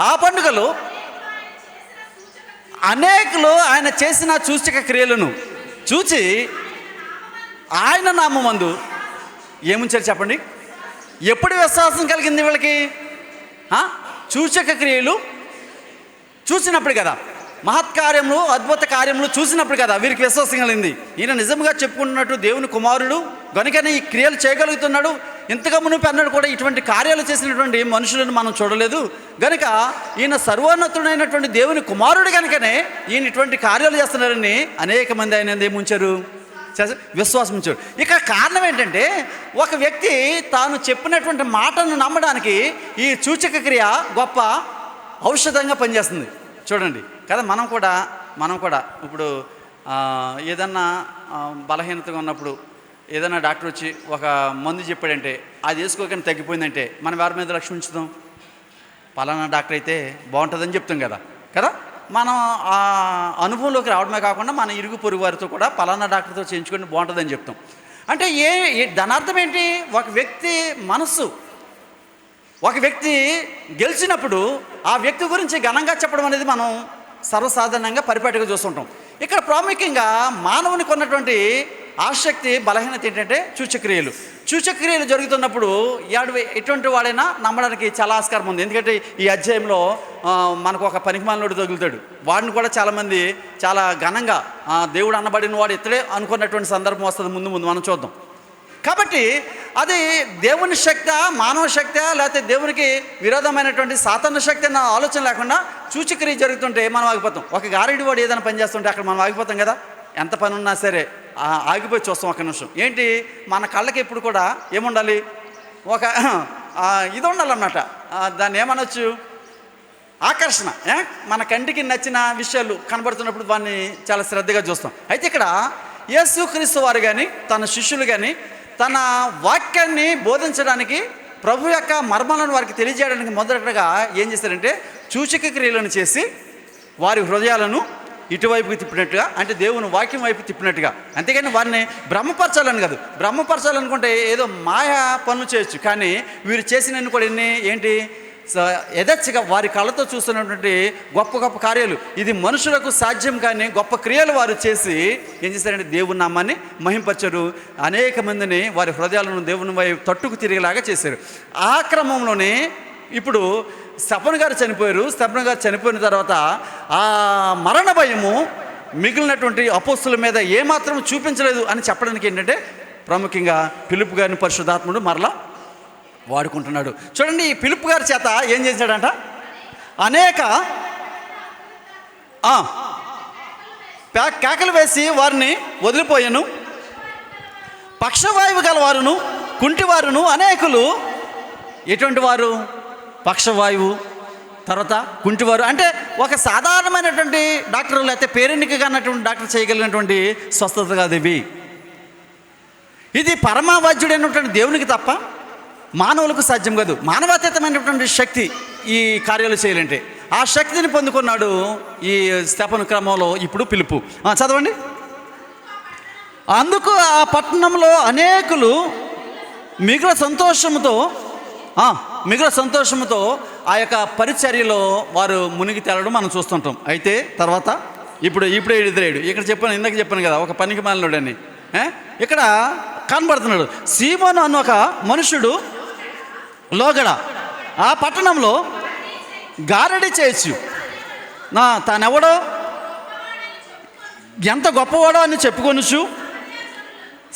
ఆ పండుగలో అనేకులు ఆయన చేసిన సూచక క్రియలను చూచి ఆయన నామమందు ఏముంచారు చెప్పండి? ఎప్పుడు విశ్వాసం కలిగింది వీళ్ళకి? సూచక క్రియలు చూసినప్పుడు కదా, మహత్కార్యములు అద్భుత కార్యములు చూసినప్పుడు కదా వీరికి విశ్వాసం కలిగింది. ఈయన నిజంగా చెప్పుకుంటున్నట్టు దేవుని కుమారుడు గనుకనే ఈ క్రియలు చేయగలుగుతున్నాడు. ఇంతగా మునుపు అన్నాడు కూడా ఇటువంటి కార్యాలు చేసినటువంటి మనుషులను మనం చూడలేదు. గనుక ఈయన సర్వోన్నతుడైనటువంటి దేవుని కుమారుడు కనుకనే ఈయన ఇటువంటి కార్యాలు చేస్తున్నారని అనేక మంది ఆయన ఏముంచారు? విశ్వాసం ఉంచారు. ఇక కారణం ఏంటంటే ఒక వ్యక్తి తాను చెప్పినటువంటి మాటను నమ్మడానికి ఈ సూచక క్రియ గొప్ప ఔషధంగా పనిచేస్తుంది. చూడండి కదా, మనం కూడా ఇప్పుడు ఏదన్నా బలహీనతగా ఉన్నప్పుడు ఏదైనా డాక్టర్ వచ్చి ఒక మందు చెప్పాడంటే అది వేసుకోకని తగ్గిపోయిందంటే మనం ఎవరి మీద లక్ష్యం ఉంచుతాం? పలానా డాక్టర్ అయితే బాగుంటుందని చెప్తాం కదా. మనం ఆ అనుభవంలోకి రావడమే కాకుండా మన ఇరుగు పొరుగు వారితో కూడా పలానా డాక్టర్తో చేయించుకొని బాగుంటుందని చెప్తాం. అంటే దాని అర్థం ఏంటి? ఒక వ్యక్తి మనస్సు, ఒక వ్యక్తి గెలిచినప్పుడు ఆ వ్యక్తి గురించి ఘనంగా చెప్పడం అనేది మనం సర్వసాధారణంగా పరిపాటిగా చూస్తుంటాం. ఇక్కడ ప్రాముఖ్యంగా మానవునికి ఉన్నటువంటి ఆసక్తి బలహీనత ఏంటంటే సూచక్రియలు జరుగుతున్నప్పుడు ఎటువంటి వాడైనా నమ్మడానికి చాలా ఆస్కారం ఉంది. ఎందుకంటే ఈ అధ్యాయంలో మనకు ఒక పనికిమాలినోడు తగులుతాడు. వాడిని కూడా చాలామంది చాలా ఘనంగా దేవుడు అన్నబడిన వాడు ఇతడే అనుకున్నటువంటి సందర్భం వస్తుంది ముందు మనం చూద్దాం. కాబట్టి అది దేవుని శక్తి, మానవ శక్తి, లేకపోతే దేవునికి విరోధమైనటువంటి సాతాను శక్తి అన్న ఆలోచన లేకుండా సూచక్రియ జరుగుతుంటే మనం ఆగిపోతాం. ఒక గారెడి వాడు ఏదైనా పని చేస్తుంటే అక్కడ మనం ఆగిపోతాం కదా. ఎంత పని ఉన్నా సరే ఆగిపోయి చూస్తాం ఒక నిమిషం. ఏంటి, మన కళ్ళకి ఎప్పుడు కూడా ఏముండాలి? ఒక ఇది ఉండాలన్నమాట. దాన్ని ఏమనొచ్చు? ఆకర్షణ. మన కంటికి నచ్చిన విషయాలు కనబడుతున్నప్పుడు దాన్ని చాలా శ్రద్ధగా చూస్తాం. అయితే ఇక్కడ యేసుక్రీస్తు వారు కానీ తన శిష్యులు కానీ తన వాక్యాన్ని బోధించడానికి, ప్రభు యొక్క మర్మాలను వారికి తెలియజేయడానికి మొదటగా ఏం చేశారంటే సూచక క్రియలను చేసి వారి హృదయాలను ఇటువైపుకి తిప్పినట్టుగా, అంటే దేవుని వాక్యం వైపు తిప్పినట్టుగా. అంతేగాని వారిని బ్రహ్మపరచాలని కాదు. బ్రహ్మపరచాలనుకుంటే ఏదో మాయా పనులు చేయొచ్చు, కానీ వీరు చేసినవి కూడా ఏంటి యథేచ్ఛగా వారి కళ్ళతో చూస్తున్నటువంటి గొప్ప కార్యాలు, ఇది మనుషులకు సాధ్యం కానీ గొప్ప క్రియలు వారు చేసి ఏం చేశారంటే దేవుని నామాన్ని మహింపరచారు. అనేక మందిని వారి హృదయాలను దేవుని వైపు తట్టుకు తిరిగేలాగా చేశారు. ఆ క్రమంలోనే ఇప్పుడు స్తెఫను గారు చనిపోయిన తర్వాత ఆ మరణ భయము మిగిలినటువంటి అపోస్తుల మీద ఏమాత్రం చూపించలేదు అని చెప్పడానికి ఏంటంటే ప్రాముఖ్యంగా ఫిలిప్పు గారిని పరిశుద్ధాత్ముడు మరలా వాడుకుంటున్నాడు. చూడండి, ఈ ఫిలిప్పు గారి చేత ఏం చేశాడంట? అనేక కేకలు వేసి వారిని వదిలిపోయాను. పక్షవాయువు గల వారును కుంటివారును అనేకులు. ఎటువంటి వారు? పక్షవాయువు, తర్వాత కుంటివారు. అంటే ఒక సాధారణమైనటువంటి డాక్టర్ లేకపోతే పేరెన్నికగా అన్నటువంటి డాక్టర్ చేయగలిగినటువంటి స్వస్థత కాదు ఇవి. ఇది పరమవైద్యుడైనటువంటి దేవునికి తప్ప మానవులకు సాధ్యం కాదు. మానవాతీతమైనటువంటి శక్తి ఈ కార్యాలు చేయాలంటే. ఆ శక్తిని పొందుకున్నాడు ఈ స్తెఫను క్రమంలో. ఇప్పుడు పిలుపు చదవండి. అందుకు ఆ పట్టణంలో అనేకులు మిగుల సంతోషముతో ఆ యొక్క పరిచర్యలో వారు మునిగి తేలడం మనం చూస్తుంటాం. అయితే తర్వాత ఇప్పుడే ఎదురాడు. ఇక్కడ ఇందాక చెప్పాను కదా, ఒక పనికి మాలినోడని. ఇక్కడ కనబడుతున్నాడు. సీమోను అన్న ఒక మనుషుడు లోగడ ఆ పట్టణంలో గారడి చేయొచ్చు. తానెవడో ఎంత గొప్పవాడో అని చెప్పుకొనుచు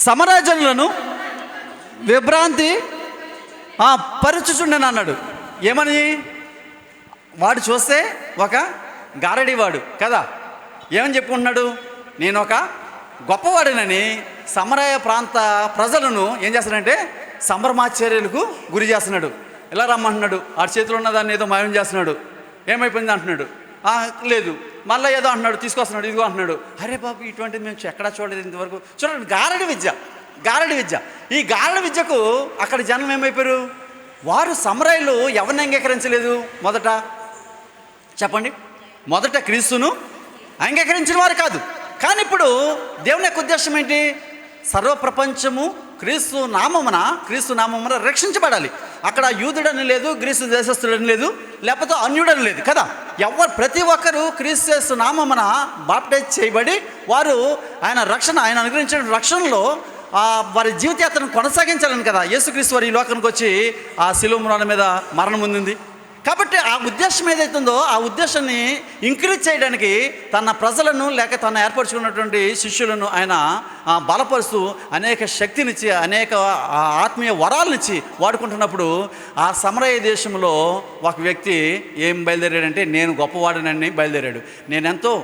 సమరాజనులను విభ్రాంతి పరుచుచుండని అన్నాడు. ఏమని? వాడు చూస్తే ఒక గారడివాడు కదా, ఏమని చెప్పుకుంటున్నాడు? నేను ఒక గొప్పవాడినని సమరయ ప్రాంత ప్రజలను ఏం చేస్తాడంటే సంభ్రమాశ్చర్యాలకు గురి చేస్తున్నాడు. ఎలా రమ్మంటున్నాడు, ఆ చేతిలో ఉన్నదాన్ని ఏదో మాయం చేస్తున్నాడు. ఏమైపోయింది అంటున్నాడు. లేదు, మళ్ళీ ఏదో అంటున్నాడు, తీసుకొస్తున్నాడు, ఇదిగో అంటున్నాడు. అరే బాబు, ఇటువంటిది మేము ఎక్కడా చూడలేదు ఇంతవరకు. చూడండి, గారడి విద్య. ఈ గారడి విద్యకు అక్కడ జనం ఏమైపోయారు? వారు సమరయులు ఎవరిని అంగీకరించలేదు. మొదట చెప్పండి, మొదట క్రీస్తును అంగీకరించిన వారు కాదు. కానీ ఇప్పుడు దేవుని యొక్క ఉద్దేశం ఏంటి? సర్వప్రపంచము క్రీస్తు నామమున రక్షించబడాలి. అక్కడ యూదుడని లేదు, గ్రీసు దేశస్థుడని లేదు, లేకపోతే అన్యుడని లేదు కదా. ప్రతి ఒక్కరూ క్రీస్తు నామమున బాప్టైజ్ చేయబడి వారు ఆయన అనుగ్రహించిన రక్షణలో వారి జీవితయాత్రను కొనసాగించాలని కదా యేసుక్రీస్తు వారి ఈ లోకానికి వచ్చి ఆ శిలువ మ్రాణ మీద మరణం పొందింది. కాబట్టి ఆ ఉద్దేశం ఏదైతుందో ఆ ఉద్దేశాన్ని ఇంక్రీజ్ చేయడానికి తన ప్రజలను లేక తను ఏర్పరచుకున్నటువంటి శిష్యులను ఆయన బలపరుస్తూ అనేక శక్తినిచ్చి అనేక ఆత్మీయ వరాలనిచ్చి వాడుకుంటున్నప్పుడు ఆ సమరయ దేశంలో ఒక వ్యక్తి ఏం బయలుదేరాడంటే, నేను గొప్పవాడినని బయలుదేరాడు. నేనెంతో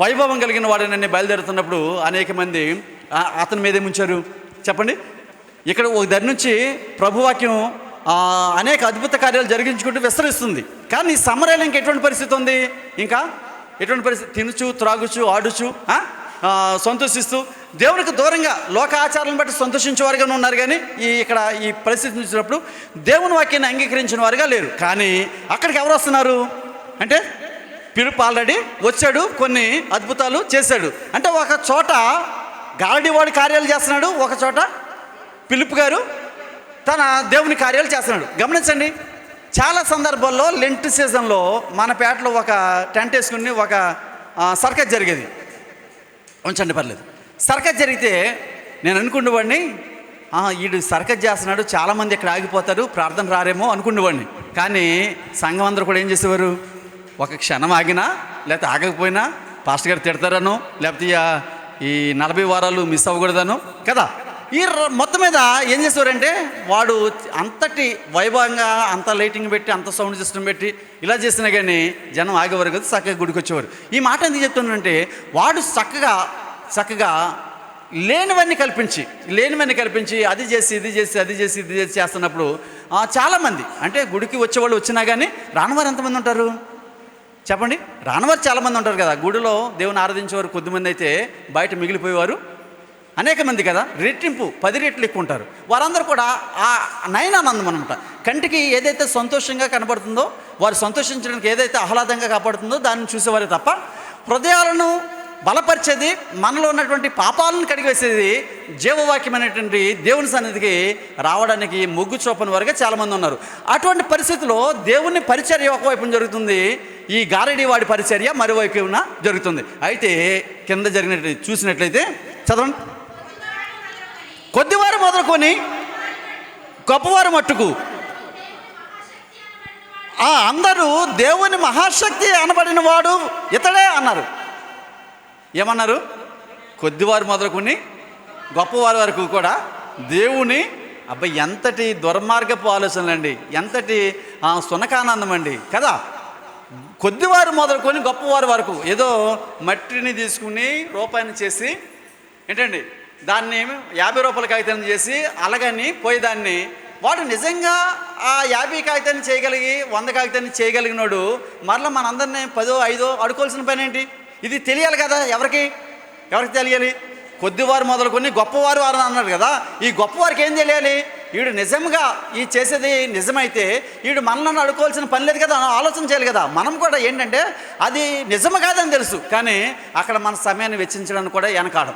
వైభవం కలిగిన వాడినని బయలుదేరుతున్నప్పుడు అనేక మంది అతని మీదే ముంచారు. చెప్పండి, ఇక్కడ ఒక దగ్గర నుంచి ప్రభువాక్యం అనేక అద్భుత కార్యాలు జరిగించుకుంటూ విస్తరిస్తుంది. కానీ సమరయలో ఇంకా ఎటువంటి పరిస్థితి ఉంది? ఇంకా ఎటువంటి పరిస్థితి? తినుచు, త్రాగుచు, ఆడుచు, సంతోషిస్తూ దేవునికి దూరంగా లోక ఆచారాలను బట్టి సంతోషించేవారుగానే ఉన్నారు. కానీ ఈ పరిస్థితి చూసినప్పుడు దేవుని వాక్యాన్ని అంగీకరించిన వారుగా లేరు. కానీ అక్కడికి ఎవరు వస్తున్నారు అంటే, పిలుపు ఆల్రెడీ వచ్చాడు, కొన్ని అద్భుతాలు చేశాడు. అంటే ఒక చోట గారడివాడి కార్యాలు చేస్తున్నాడు, ఒక చోట పిలుపు గారు తన దేవుని కార్యాలు చేస్తున్నాడు. గమనించండి, చాలా సందర్భాల్లో లెంట్ సీజన్లో మన పేటలో ఒక టెంట్ వేసుకుని ఒక సర్కస్ జరిగేది. ఉంచండి, పర్లేదు. సర్కస్ జరిగితే నేను అనుకునేవాడిని, వీడు సర్కస్ చేస్తున్నాడు, చాలామంది ఇక్కడ ఆగిపోతారు, ప్రార్థన రారేమో అనుకునేవాడిని. కానీ సంఘం అందరూ కూడా ఏం చేసేవారు? ఒక క్షణం ఆగినా లేకపోతే ఆగకపోయినా పాస్టర్ గారు తిడతారనో, లేకపోతే ఈ 40 వారాలు మిస్ అవ్వకూడదనో కదా. ఈ మొత్తం మీద ఏం చేసేవారంటే, వాడు అంతటి వైభవంగా అంత లైటింగ్ పెట్టి అంత సౌండ్ సిస్టమ్ పెట్టి ఇలా చేసినా కానీ జనం ఆగేవారు కదా, చక్కగా గుడికి వచ్చేవారు. ఈ మాట ఎందుకు చెప్తున్నానంటే, వాడు చక్కగా లేనివన్నీ కల్పించి అది చేసి చేస్తున్నప్పుడు చాలామంది అంటే గుడికి వచ్చేవాళ్ళు వచ్చినా కానీ రానివారు ఎంతమంది ఉంటారు చెప్పండి? రానివారు చాలామంది ఉంటారు కదా. గుడిలో దేవుని ఆరాధించేవారు కొద్దిమంది అయితే బయట మిగిలిపోయేవారు అనేక మంది కదా. రెట్టింపు 10 రెట్లు ఎక్కువ ఉంటారు. వారందరూ కూడా ఆ నయనానందం అనమాట. కంటికి ఏదైతే సంతోషంగా కనబడుతుందో, వారు సంతోషించడానికి ఏదైతే ఆహ్లాదంగా కాపాడుతుందో దాన్ని చూసేవారే తప్ప, హృదయాలను బలపరిచేది, మనలో ఉన్నటువంటి పాపాలను కడిగివేసేది జీవవాక్యమైనటువంటి దేవుని సన్నిధికి రావడానికి మొగ్గు చూపని వారుగా చాలామంది ఉన్నారు. అటువంటి పరిస్థితిలో దేవుని పరిచర్య ఒకవైపు జరుగుతుంది, ఈ గారడి వాడి పరిచర్య మరోవైపున జరుగుతుంది. అయితే కింద చూసినట్లయితే చదవండి. కొద్దివారు మొదలుకొని గొప్పవారు మట్టుకు అందరూ దేవుని మహాశక్తి అనబడిన వాడు ఇతడే అన్నారు. ఏమన్నారు? కొద్దివారు మొదలుకొని గొప్పవారి వరకు కూడా దేవుని ఎంతటి దుర్మార్గపు ఆలోచనలండి, ఎంతటి సునకానందం అండి కదా. కొద్దివారు మొదలుకొని గొప్పవారి వరకు ఏదో మట్టిని తీసుకుని రూపాయిని చేసి ఏంటండి దాన్ని 50 రూపాయల కాగితాన్ని చేసి అలాగని పోయేదాన్ని వాడు నిజంగా ఆ 50 కాగితాన్ని చేయగలిగి 100 కాగితాన్ని చేయగలిగినోడు మరలా మనందరినీ 10, 5 అడుకోవాల్సిన పని ఏంటి? ఇది తెలియాలి కదా. ఎవరికి తెలియాలి? కొద్దివారు మొదలుకొని గొప్పవారు వారు అన్నారు కదా. ఈ గొప్పవారికి ఏం తెలియాలి? వీడు నిజంగా ఈ చేసేది నిజమైతే వీడు మనల్ని అడుకోవాల్సిన పని లేదు కదా, ఆలోచన చేయాలి కదా. మనం కూడా ఏంటంటే అది నిజము కాదని తెలుసు, కానీ అక్కడ మన సమయాన్ని వెచ్చించడానికి కూడా వెనకాడం.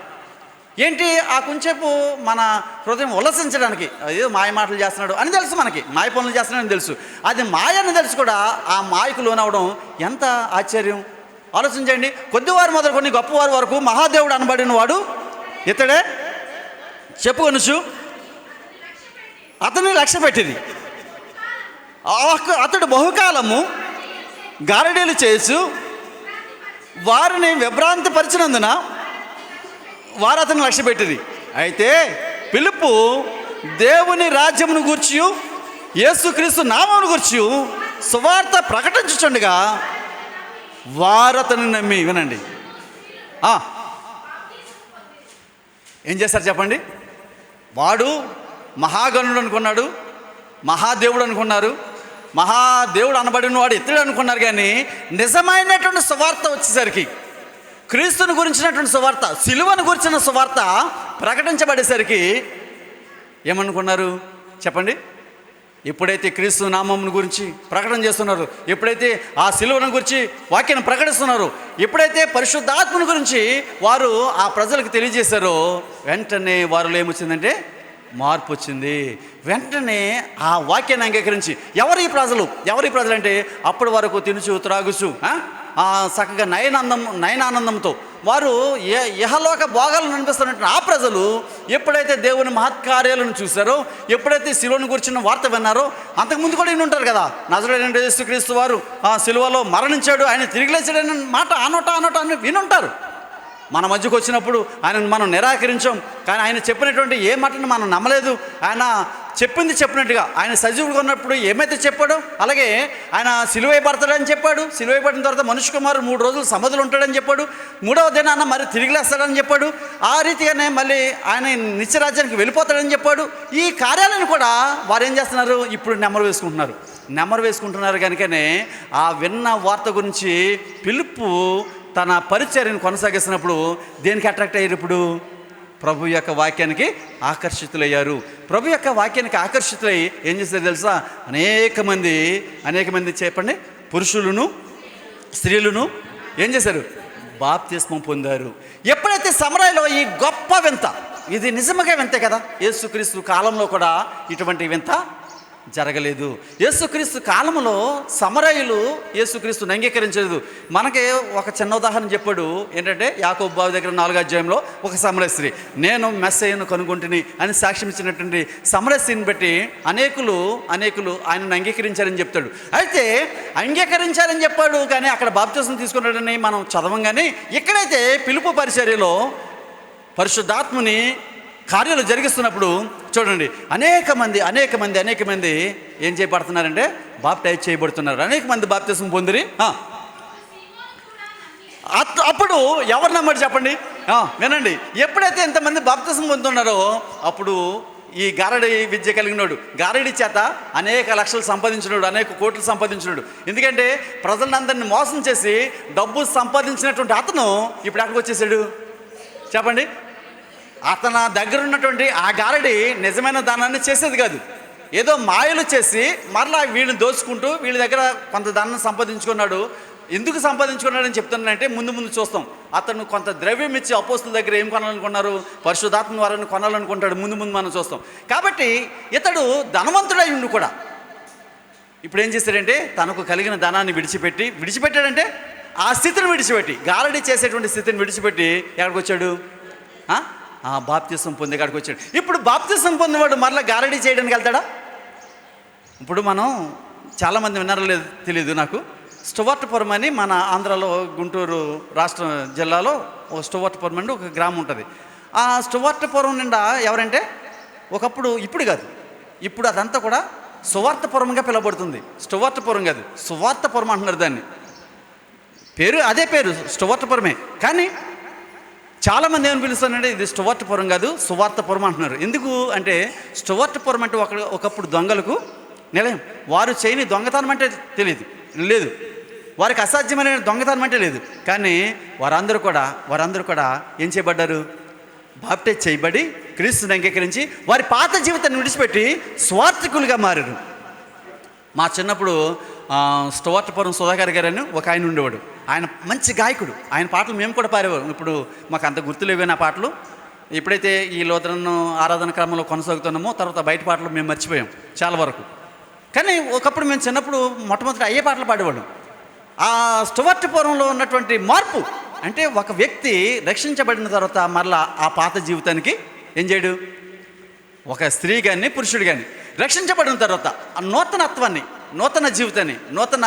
ఏంటి ఆ కొంచెంసేపు మన హృదయం ఉల్లసించడానికి ఏదో మాయ మాటలు చేస్తున్నాడు అని తెలుసు, మనకి మాయ పనులు చేస్తున్నాడని తెలుసు. అది మాయ అని తెలుసు కూడా ఆ మాయకు లోనవడం ఎంత ఆశ్చర్యం. ఆలోచించండి. కొద్దివారు మొదలుకొని గొప్పవారి వరకు మహాదేవుడు అనబడిన వాడు ఇతడే చెప్పుకొనుచు అతన్ని లక్ష్య పెట్టింది. అతడు బహుకాలము గారడీలు చేసు వారిని విభ్రాంతి పరిచినందున వారు అతను లక్ష్య పెట్టింది. అయితే పిలుపు దేవుని రాజ్యమును గూర్చి యేసుక్రీస్తు నామమును గూర్చి సువార్త ప్రకటించుచుండగా వారు అతను నమ్మి, వినండి, ఏం చేస్తారు చెప్పండి. వాడు మహాగణుడు అనుకున్నాడు, మహాదేవుడు అనుకున్నారు, మహాదేవుడు అనబడిన వాడు ఇతడు అనుకున్నారు. కానీ నిజమైనటువంటి సువార్త వచ్చేసరికి, క్రీస్తుని గురించినటువంటి సువార్త, సిలువను గురించిన సువార్త ప్రకటించబడేసరికి ఏమనుకున్నారు చెప్పండి. ఎప్పుడైతే క్రీస్తు నామమును గురించి ప్రకటన చేస్తున్నారు, ఎప్పుడైతే ఆ సిలువను గురించి వాక్యాన్ని ప్రకటిస్తున్నారు, ఎప్పుడైతే పరిశుద్ధాత్మను గురించి వారు ఆ ప్రజలకు తెలియజేశారో వెంటనే వారిలో ఏమొచ్చిందంటే మార్పు వచ్చింది. వెంటనే ఆ వాక్యాన్ని అంగీకరించి ఎవరి ప్రజలు అంటే అప్పటి వరకు తినుచు త్రాగుచు చక్కగా నయనానందంతో వారు ఇహలోక భోగాలను అనిపిస్తున్నట్టు ఆ ప్రజలు ఎప్పుడైతే దేవుని మహత్కార్యాలను చూశారో, ఎప్పుడైతే సిలువను గురించిన వార్త విన్నారో, అంతకుముందు కూడా విని ఉంటారు కదా, నజరేయుడైన యేసుక్రీస్తు వారు ఆ సిలువలో మరణించాడు, ఆయన తిరిగి లేచాడని మాట ఆనోట అని వినుంటారు. మన మధ్యకు వచ్చినప్పుడు ఆయనను మనం నిరాకరించాం, కానీ ఆయన చెప్పినటువంటి ఏ మాటను మనం నమ్మలేదు. ఆయన చెప్పింది చెప్పినట్టుగా ఆయన సజీవుడుగా ఉన్నప్పుడు ఏమైతే చెప్పాడో అలాగే ఆయన సిలువైపడతాడని చెప్పాడు. సిలువైపడిన తర్వాత మనుష్య కుమారుడు 3 రోజులు సమాధిలో ఉంటాడని చెప్పాడు. 3వ దినాన మరి తిరిగి లేస్తాడని చెప్పాడు. ఆ రీతిగానే మళ్ళీ ఆయన నిత్యరాజ్యానికి వెళ్ళిపోతాడని చెప్పాడు. ఈ కార్యాలను కూడా వారు ఏం చేస్తున్నారు, ఇప్పుడు నెమ్మరు వేసుకుంటున్నారు కనుకనే ఆ విన్న వార్త గురించి పిలుపు తన పరిచర్యను కొనసాగిస్తున్నప్పుడు దేనికి అట్రాక్ట్ అయ్యారు? ఇప్పుడు ప్రభు యొక్క వాక్యానికి ఆకర్షితులయ్యారు. ప్రభు యొక్క వాక్యానికి ఆకర్షితులై ఏం చేశారు తెలుసా? అనేక మంది చెప్పండి, పురుషులను స్త్రీలను ఏం చేశారు? బాప్తిస్మం పొందారు. ఎప్పుడైతే సమరయలో ఈ గొప్ప వింత, ఇది నిజంగా వింతే కదా, యేసుక్రీస్తు కాలంలో కూడా ఇటువంటి వింత జరగలేదు. యేసుక్రీస్తు కాలంలో సమరయులు యేసుక్రీస్తుని అంగీకరించలేదు. మనకి ఒక చిన్న ఉదాహరణ చెప్పాడు. ఏంటంటే యాకోబు బావి దగ్గర 4వ అధ్యాయంలో ఒక సమరయ స్త్రీ నేను మెస్సయ్యను కనుగొంటిని అని సాక్ష్యం ఇచ్చినటువంటి సమరయ స్త్రీని బట్టి అనేకులు ఆయనను అంగీకరించారని చెప్తాడు. అయితే అంగీకరించారని చెప్పాడు, కానీ అక్కడ బాప్తిసం తీసుకున్నాడని మనం చదవంగానే ఇక్కడైతే పిలుపు పరిచర్యలో పరిశుద్ధాత్మని కార్యాలు జరిగిస్తున్నప్పుడు చూడండి, అనేక మంది ఏం చేయబడుతున్నారంటే బాప్టైజ్ చేయబడుతున్నారు. అనేక మంది బాప్తిసం పొందిరి. అప్పుడు ఎవరు నమ్మరు చెప్పండి? వినండి, ఎప్పుడైతే ఎంతమంది బాప్తిసం పొందుతున్నారో అప్పుడు ఈ గారడి విద్య కలిగినోడు, గారడి చేత అనేక లక్షలు సంపాదించినాడు, అనేక కోట్లు సంపాదించినాడు. ఎందుకంటే ప్రజలందరినీ మోసం చేసి డబ్బు సంపాదించినటువంటి అతను ఇప్పుడు ఎక్కడికి వచ్చేసాడు చెప్పండి? అతని దగ్గర ఉన్నటువంటి ఆ గారడి నిజమైన దానాన్ని చేసేది కాదు, ఏదో మాయలు చేసి మరలా వీళ్ళని దోచుకుంటూ వీళ్ళ దగ్గర కొంత దానాన్ని సంపాదించుకున్నాడు. ఎందుకు సంపాదించుకున్నాడని చెప్తున్నానంటే ముందు చూస్తాం. అతను కొంత ద్రవ్యం ఇచ్చి అపోస్తుల దగ్గర ఏం కొనాలనుకున్నారు? పరిశుద్ధాత్మ వారిని కొనాలనుకుంటాడు. ముందు మనం చూస్తాం. కాబట్టి ఇతడు ధనవంతుడై ఉండి కూడా ఇప్పుడు ఏం చేశాడంటే తనకు కలిగిన ధనాన్ని విడిచిపెట్టాడంటే ఆ స్థితిని విడిచిపెట్టి, గారడి చేసేటువంటి స్థితిని విడిచిపెట్టి ఎక్కడికి వచ్చాడు? బాప్తిసం పొందే కాడికి వచ్చాడు. ఇప్పుడు బాప్తిసం పొందేవాడు మరలా గారడీ చేయడానికి వెళ్తాడా? ఇప్పుడు మనం చాలామంది విన్నారో లేదు తెలియదు నాకు, స్టువర్ట్పురం అని మన ఆంధ్రాలో గుంటూరు రాష్ట్ర జిల్లాలో ఒక స్టువర్ట్పురం అని ఒక గ్రామం ఉంటుంది. ఆ స్టువర్ట్పురం నిండా ఎవరంటే ఒకప్పుడు, ఇప్పుడు కాదు, ఇప్పుడు అదంతా కూడా సువార్తపురంగా పిలువబడుతుంది. స్టువర్ట్పురం కాదు, సువార్తపురం అంటున్నారు దాన్ని. అదే పేరు స్టువర్ట్పురమే. కానీ చాలామంది ఏమని పిలుస్తారంటే ఇది స్టువర్ట్పురం కాదు, సువార్తపురం అంటున్నారు. ఎందుకు అంటే స్టువర్ట్పురం అంటే ఒకప్పుడు దొంగలకు నిలయం. వారు చేయని దొంగతనం అంటే లేదు, వారికి అసాధ్యమైన దొంగతనం అంటే లేదు. కానీ వారందరూ కూడా ఏం చేయబడ్డారు? బాప్టైజ్ చేయబడి క్రీస్తుని అంగీకరించి వారి పాత జీవితాన్ని విడిచిపెట్టి స్వార్థికులుగా మారారు. మా చిన్నప్పుడు స్టోవర్టపురం సుధాకర్ గారు అని ఒక ఆయన ఉండేవాడు. ఆయన మంచి గాయకుడు. ఆయన పాటలు మేము కూడా పాడేవాడు. ఇప్పుడు మాకు అంత గుర్తులేవే నా పాటలు. ఎప్పుడైతే ఈ లోతరను ఆరాధన క్రమంలో కొనసాగుతున్నామో తర్వాత బయట పాటలు మేము మర్చిపోయాం చాలా వరకు. కానీ ఒకప్పుడు మేము చిన్నప్పుడు మొట్టమొదటి అయ్యే పాటలు పాడేవాళ్ళం. ఆ స్టోవర్టపురంలో ఉన్నటువంటి మార్పు అంటే ఒక వ్యక్తి రక్షించబడిన తర్వాత మరలా ఆ పాత జీవితానికి ఏం చేయడు. ఒక స్త్రీ కానీ పురుషుడు కానీ రక్షించబడిన తర్వాత ఆ నూతనత్వాన్ని, నూతన జీవితాన్ని, నూతన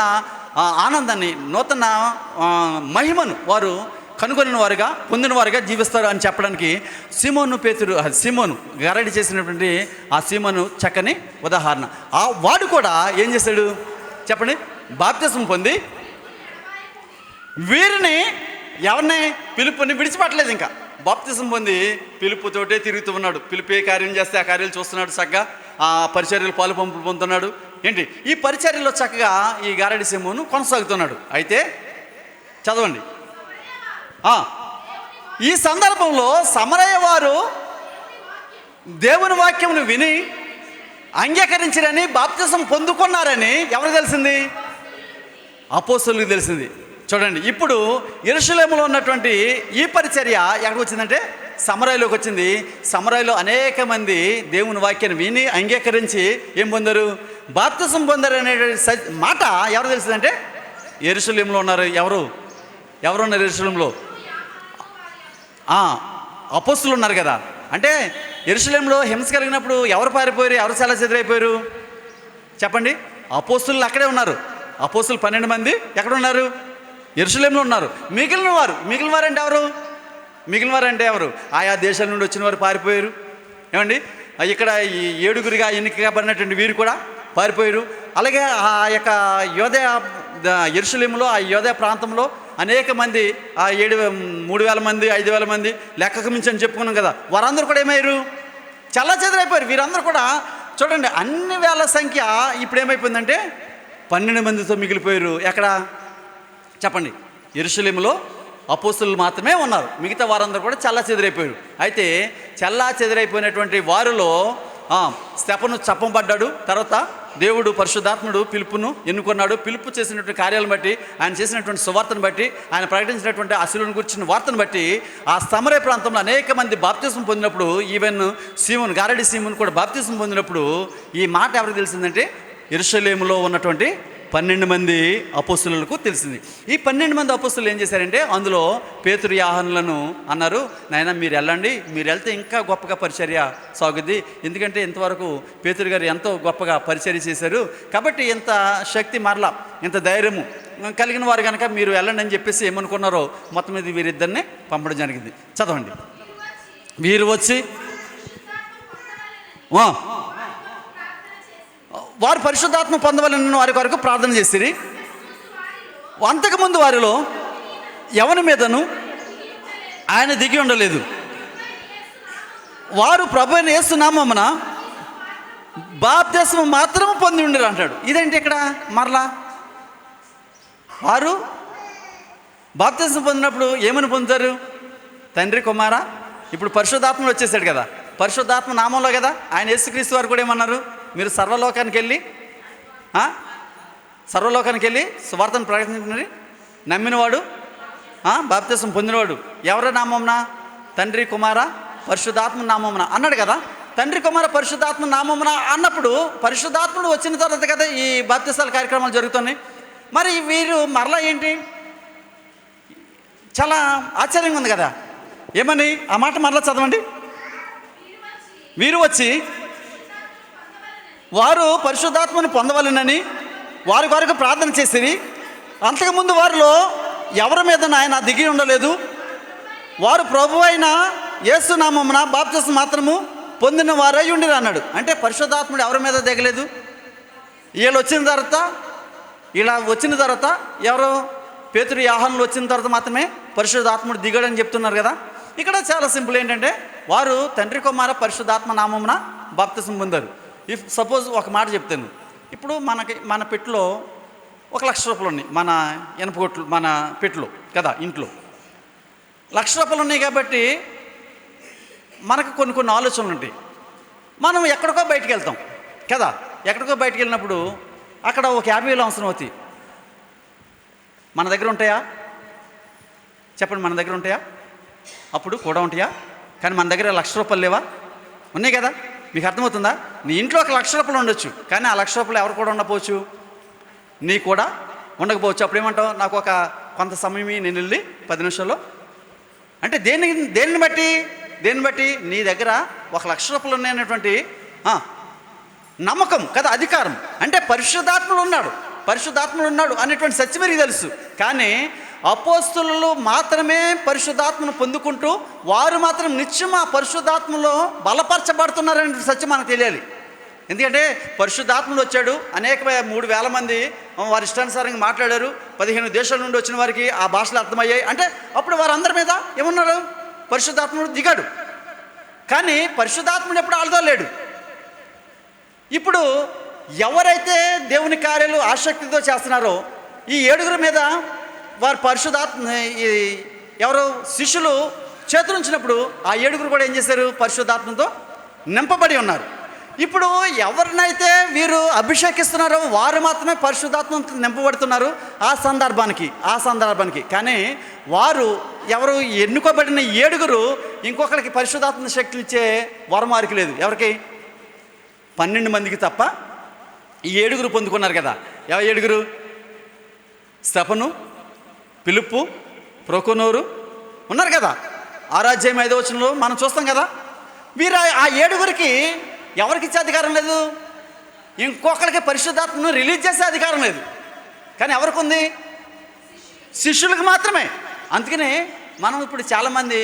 ఆనందాన్ని, నూతన మహిమను వారు కనుగొనిన వారుగా, పొందిన వారుగా జీవిస్తారు అని చెప్పడానికి సీమోను గరడి చేసినటువంటి ఆ సీమోను చక్కని ఉదాహరణ. వాడు కూడా ఏం చేశాడు చెప్పండి, బాప్తిసం పొంది వీరిని ఎవరిని పిలుపుని విడిచిపెట్టలేదు. ఇంకా బాప్తిసం పొంది పిలుపుతోటే తిరుగుతూ ఉన్నాడు. పిలుపు ఏ కార్యం చేస్తే ఆ కార్యాలు చూస్తున్నాడు. చక్కగా ఆ పరిచర్యలు పాలు పంపులు పొందుతున్నాడు. ఏంటి ఈ పరిచర్యలో చక్కగా ఈ గారడి సీమోను కొనసాగుతున్నాడు. అయితే చదవండి, ఈ సందర్భంలో సమరయ్య వారు దేవుని వాక్యమును విని అంగీకరించారని, బాప్తిసం పొందుకున్నారని ఎవరు తెలిసింది? అపోస్తలులకు తెలిసింది. చూడండి, ఇప్పుడు యెరూషలేములో ఉన్నటువంటి ఈ పరిచర్య ఎక్కడికి వచ్చిందంటే సమరయలోకి వచ్చింది. సమరయలో అనేక మంది దేవుని వాక్యాన్ని విని అంగీకరించి ఏం పొందారు? బాప్తిసం పొందారు అనే మాట ఎవరు తెలిసిందంటే యెరూషలేములో ఉన్నారు. ఎవరున్నారు యెరూషలేములో? అపోస్తలులు ఉన్నారు కదా. అంటే యెరూషలేములో హింస కలిగినప్పుడు ఎవరు పారిపోయారు? ఎవరు చాలా చెదిరైపోయారు చెప్పండి? అపోస్తలులు అక్కడే ఉన్నారు. అపోస్తలులు 12 మంది ఎక్కడ ఉన్నారు? యెరూషలేములో ఉన్నారు. మిగిలిన వారు అంటే ఎవరు? ఆయా దేశాల నుండి వచ్చిన వారు పారిపోయారు. ఏమండి, ఇక్కడ ఈ 7గురిగా ఎన్నికబడినటువంటి వీరు కూడా పారిపోయారు. అలాగే ఆ యొక్క యెరూషలేములో, ఆ యోదయ ప్రాంతంలో అనేక మంది, ఆ 3,000 మంది 5,000 మంది లెక్కకు మించి అని చెప్పుకున్నాం కదా, వారందరూ కూడా ఏమయ్యారు? చాలా చెదరైపోయారు. వీరందరూ కూడా చూడండి, అన్ని వేల సంఖ్య ఇప్పుడు ఏమైపోయిందంటే 12 మందితో మిగిలిపోయారు. ఎక్కడ చెప్పండి? యెరూషలేములో అపోస్తలులు మాత్రమే ఉన్నారు. మిగతా వారందరూ కూడా చల్లా చెదిరైపోయారు. అయితే చల్లా చెదిరైపోయినటువంటి వారిలో స్తెఫను చంపబడ్డాడు. తర్వాత దేవుడు పరిశుద్ధాత్ముడు పిలుపును ఎన్నుకున్నాడు. పిలుపు చేసినటువంటి కార్యాలను బట్టి, ఆయన చేసినటువంటి సువార్తను బట్టి, ఆయన ప్రకటించినటువంటి ఆ శిలువను గురించిన వార్తను బట్టి ఆ సమరయ ప్రాంతంలో అనేక మంది బాప్తిసం పొందినప్పుడు, ఈవెన్ గారడి సీమోను కూడా బాప్తిసం పొందినప్పుడు ఈ మాట ఎవరికి తెలిసిందంటే యెరూషలేములో ఉన్నటువంటి 12 మంది అపోస్తలులకు తెలిసింది. ఈ 12 మంది అపోస్తలులు ఏం చేశారంటే అందులో పేతురు, యోహానులను అన్నారు, నాయన మీరు వెళ్ళండి, మీరు వెళ్తే ఇంకా గొప్పగా పరిచర్య సాగుద్ది. ఎందుకంటే ఇంతవరకు పేతురు గారు ఎంతో గొప్పగా పరిచర్య చేశారు కాబట్టి ఇంత శక్తి మరలా ఇంత ధైర్యము కలిగిన వారు కనుక మీరు వెళ్ళండి అని చెప్పేసి ఏమనుకున్నారో మొత్తం మీద వీరిద్దరిని పంపడం జరిగింది. చదవండి, వీరు వచ్చి వారు పరిశుద్ధాత్మ పొందవాలని వారి కొరకు ప్రార్థన చేసిరి. అంతకుముందు వారిలో ఎవరి మీదను ఆయన దిగి ఉండలేదు. వారు ప్రభువైన యేసు నామమున బాప్తిస్మం మాత్రం పొంది ఉండరు అంటాడు. ఇదేంటి ఇక్కడ మరలా వారు బాప్తిస్మం పొందినప్పుడు ఏమని పొందుతారు? తండ్రి, కుమార, ఇప్పుడు పరిశుద్ధాత్మలు వచ్చేసాడు కదా, పరిశుద్ధాత్మ నామంలో కదా. ఆయన యేసుక్రీస్తు వారు కూడా ఏమన్నారు? మీరు సర్వలోకానికి వెళ్ళి సువార్తను ప్రకటించినది నమ్మినవాడు బాప్తిసం పొందినవాడు ఎవరి నామమున? తండ్రి, కుమార, పరిశుద్ధాత్మ నామమున అన్నాడు కదా. తండ్రి, కుమార, పరిశుద్ధాత్మ నామమున అన్నప్పుడు పరిశుద్ధాత్ముడు వచ్చిన తర్వాత కదా ఈ బాప్తిసాల కార్యక్రమాలు జరుగుతున్నాయి. మరి వీరు మరలా ఏంటి? చాలా ఆశ్చర్యంగా ఉంది కదా. ఏమని ఆ మాట మరలా చదవండి. వీరు వచ్చి వారు పరిశుద్ధాత్మని పొందవలెనని వారి కొరకు ప్రార్థన చేసిరి. అంతకుముందు వారిలో ఎవరి మీద ఆయన దిగి ఉండలేదు. వారు ప్రభువైన యేసు నామమున బాప్తిసం మాత్రము పొందిన వారై ఉండిరు అన్నాడు. అంటే పరిశుద్ధాత్ముడు ఎవరి మీద దిగలేదు. ఇలా వచ్చిన తర్వాత ఎవరు? పేతురు, యోహానులు వచ్చిన తర్వాత మాత్రమే పరిశుద్ధాత్ముడు దిగాడని చెప్తున్నారు కదా. ఇక్కడ చాలా సింపుల్ ఏంటంటే వారు తండ్రి, కుమార, పరిశుద్ధాత్మ నామమున బాప్తిసం పొందారు. ఇఫ్ సపోజ్ ఒక మాట చెప్తాను, ఇప్పుడు మన పెట్టులో 1,00,000 రూపాయలు ఉన్నాయి, మన ఇనపగొట్లు మన పెట్టులో కదా, ఇంట్లో 1,00,000 రూపాయలు ఉన్నాయి కాబట్టి మనకు కొన్ని కొన్ని ఆలోచనలు ఉంటాయి. మనం ఎక్కడికో బయటికి వెళ్తాం కదా, ఎక్కడికో బయటికి వెళ్ళినప్పుడు అక్కడ ఒక 50,000 అవసరం అవుతాయి. మన దగ్గర ఉంటాయా చెప్పండి? మన దగ్గర ఉంటాయా? అప్పుడు కూడా ఉంటాయా? కానీ మన దగ్గర ₹1,00,000 లేవా? ఉన్నాయి కదా. మీకు అర్థమవుతుందా? నీ ఇంట్లో ₹1,00,000 ఉండొచ్చు, కానీ ఆ ₹1,00,000 ఎవరు కూడా ఉండకపోవచ్చు, నీ కూడా ఉండకపోవచ్చు. అప్పుడు ఏమంటావు? నాకు ఒక కొంత సమయం నేను వెళ్ళి 10 నిమిషాల్లో అంటే దేన్ని బట్టి నీ దగ్గర ₹1,00,000 ఉన్నాయనేటువంటి నమ్మకం కదా, అధికారం. అంటే పరిశుద్ధాత్ముడు ఉన్నాడు అనేటువంటి సత్యం మీకు తెలుసు. కానీ అపోస్తులు మాత్రమే పరిశుద్ధాత్మను పొందుకుంటూ వారు మాత్రం నిత్యం ఆ పరిశుద్ధాత్మలో బలపరచబడుతున్నారనే సత్యం మనకు తెలియాలి. ఎందుకంటే పరిశుద్ధాత్ముడు వచ్చాడు, అనేక 3,000 మంది వారి ఇష్టానుసారంగా మాట్లాడారు, 15 దేశాల నుండి వచ్చిన వారికి ఆ భాషలు అర్థమయ్యాయి. అంటే అప్పుడు వారందరి మీద ఏమన్నారు? పరిశుద్ధాత్ముడు దిగాడు. కానీ పరిశుద్ధాత్ముడు ఎప్పుడు ఆల్దోలేడు. ఇప్పుడు ఎవరైతే దేవుని కార్యాలు ఆసక్తితో చేస్తున్నారో ఈ 7 మీద వారు ఎవరు శిష్యులు చేతులుంచినప్పుడు ఆ 7 కూడా ఏం చేశారు? పరిశుద్ధాత్మతో నింపబడి ఉన్నారు. ఇప్పుడు ఎవరినైతే వీరు అభిషేకిస్తున్నారో వారు మాత్రమే పరిశుద్ధాత్మతో నింపబడుతున్నారు ఆ సందర్భానికి. కానీ వారు ఎవరు ఎన్నుకోబడిన 7 ఇంకొకరికి పరిశుద్ధాత్మ శక్తులు ఇచ్చే వరం వారికి లేదు. ఎవరికి? 12 మందికి తప్ప ఈ 7 పొందుకున్నారు కదా. 7? స్తెఫను, ఫిలిప్పు, ప్రొకొనోరు ఉన్నారు కదా. 6వ అధ్యాయం 5వ వచనంలో మనం చూస్తాం కదా. వీరు ఆ 7 ఎవరికి ఇచ్చే అధికారం లేదు, ఇంకొకరికి పరిశుద్ధాత్మను రిలీజ్ చేసే అధికారం లేదు. కానీ ఎవరికి ఉంది? శిష్యులకు మాత్రమే. అందుకనే మనం ఇప్పుడు చాలామంది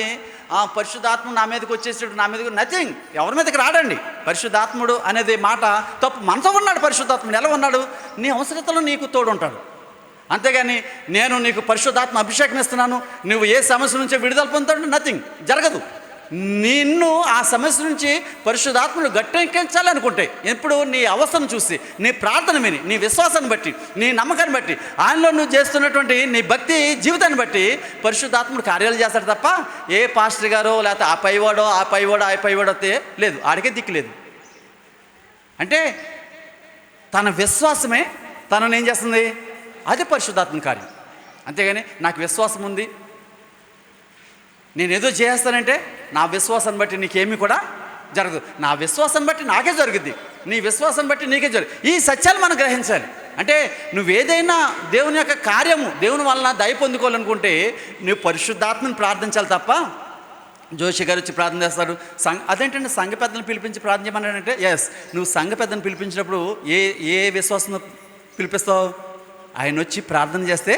పరిశుద్ధాత్మ నా మీదకి వచ్చేసాడు, నా మీదకి నథింగ్, ఎవరి మీదకి రాడండి. పరిశుద్ధాత్ముడు అనేది మాట తప్పు. మనతో ఉన్నాడు పరిశుద్ధాత్ముడు. ఎలా ఉన్నాడు? నీ అవసరతలో నీకు తోడు ఉంటాడు. అంతేగాని నేను నీకు పరిశుద్ధాత్మ అభిషేకం ఇస్తున్నాను, నువ్వు ఏ సమస్య నుంచి విడుదల పొందుతాడు, నథింగ్ జరగదు. నిన్ను ఆ సమస్య నుంచి పరిశుద్ధాత్మను గట్టెక్కించాలనుకుంటే ఎప్పుడు నీ అవస్థను చూసి, నీ ప్రార్థన విని, నీ విశ్వాసాన్ని బట్టి, నీ నమ్మకాన్ని బట్టి, ఆయనలో నువ్వు చేస్తున్నటువంటి నీ భక్తి జీవితాన్ని బట్టి పరిశుద్ధాత్ముడు కార్యాలు చేస్తాడు తప్ప ఏ పాస్టర్ గారో లేకపోతే ఆ పైవాడో లేదు. ఆడికే దిక్కు లేదు. అంటే తన విశ్వాసమే తనను ఏం చేస్తుంది? అది పరిశుద్ధాత్మ కార్యం. అంతేగాని నాకు విశ్వాసం ఉంది, నేనేదో చేస్తానంటే నా విశ్వాసాన్ని బట్టి నీకేమీ కూడా జరగదు. నా విశ్వాసాన్ని బట్టి నాకే జరుగుద్ది, నీ విశ్వాసం బట్టి నీకే జరుగుతుంది. ఈ సత్యాలు మనం గ్రహించాలి. అంటే నువ్వేదైనా దేవుని యొక్క కార్యము, దేవుని వలన దయ పొందుకోవాలనుకుంటే నువ్వు పరిశుద్ధాత్మని ప్రార్థించాలి తప్ప. జోషి గారు వచ్చి ప్రార్థన చేస్తాడు, అదేంటంటే సంఘ పెద్దలను పిలిపించి ప్రార్థన చేయమన్నాడంటే, ఎస్, నువ్వు సంఘ పెద్దను పిలిపించినప్పుడు ఏ విశ్వాసం పిలిపిస్తావు? ఆయన వచ్చి ప్రార్థన చేస్తే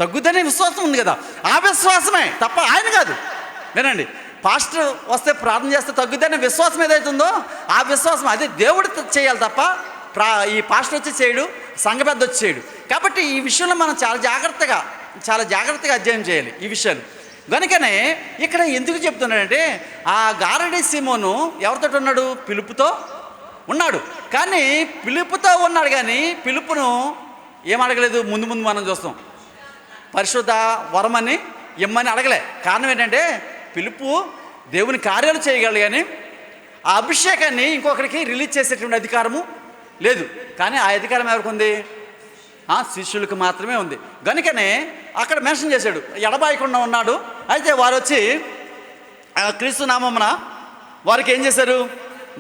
తగ్గుదనే విశ్వాసం ఉంది కదా, ఆ విశ్వాసమే తప్ప ఆయన కాదు. వినండి, పాస్టర్ వస్తే ప్రార్థన చేస్తే తగ్గుదనే విశ్వాసం ఏదైతుందో ఆ విశ్వాసం అది దేవుడు చేయాలి తప్ప ఈ పాస్టర్ వచ్చి చేయడు, సంఘ పెద్ద వచ్చి చేయడు. కాబట్టి ఈ విషయంలో మనం చాలా జాగ్రత్తగా అధ్యయనం చేయాలి ఈ విషయాలు. కనుకనే ఇక్కడ ఎందుకు చెప్తున్నాడంటే ఆ గారడి సీమోను ఎవరితో ఉన్నాడు? పిలుపుతో ఉన్నాడు. కానీ పిలుపుతో ఉన్నాడు, కానీ పిలుపును ఏం అడగలేదు. ముందు మనం చూస్తాం పరిశుద్ధ వరమని ఇమ్మని అడగలే. కారణం ఏంటంటే పిలుపు దేవుని కార్యాలు చేయగలడు, కానీ ఆ అభిషేకాన్ని ఇంకొకరికి రిలీజ్ చేసేటువంటి అధికారము లేదు. కానీ ఆ అధికారం ఎవరికి ఉంది? శిష్యులకు మాత్రమే ఉంది. కనుకనే అక్కడ మెన్షన్ చేశాడు, ఎడబాయకుండా ఉన్నాడు. అయితే వారు వచ్చి క్రీస్తు నామమున వారికి ఏం చేశారు?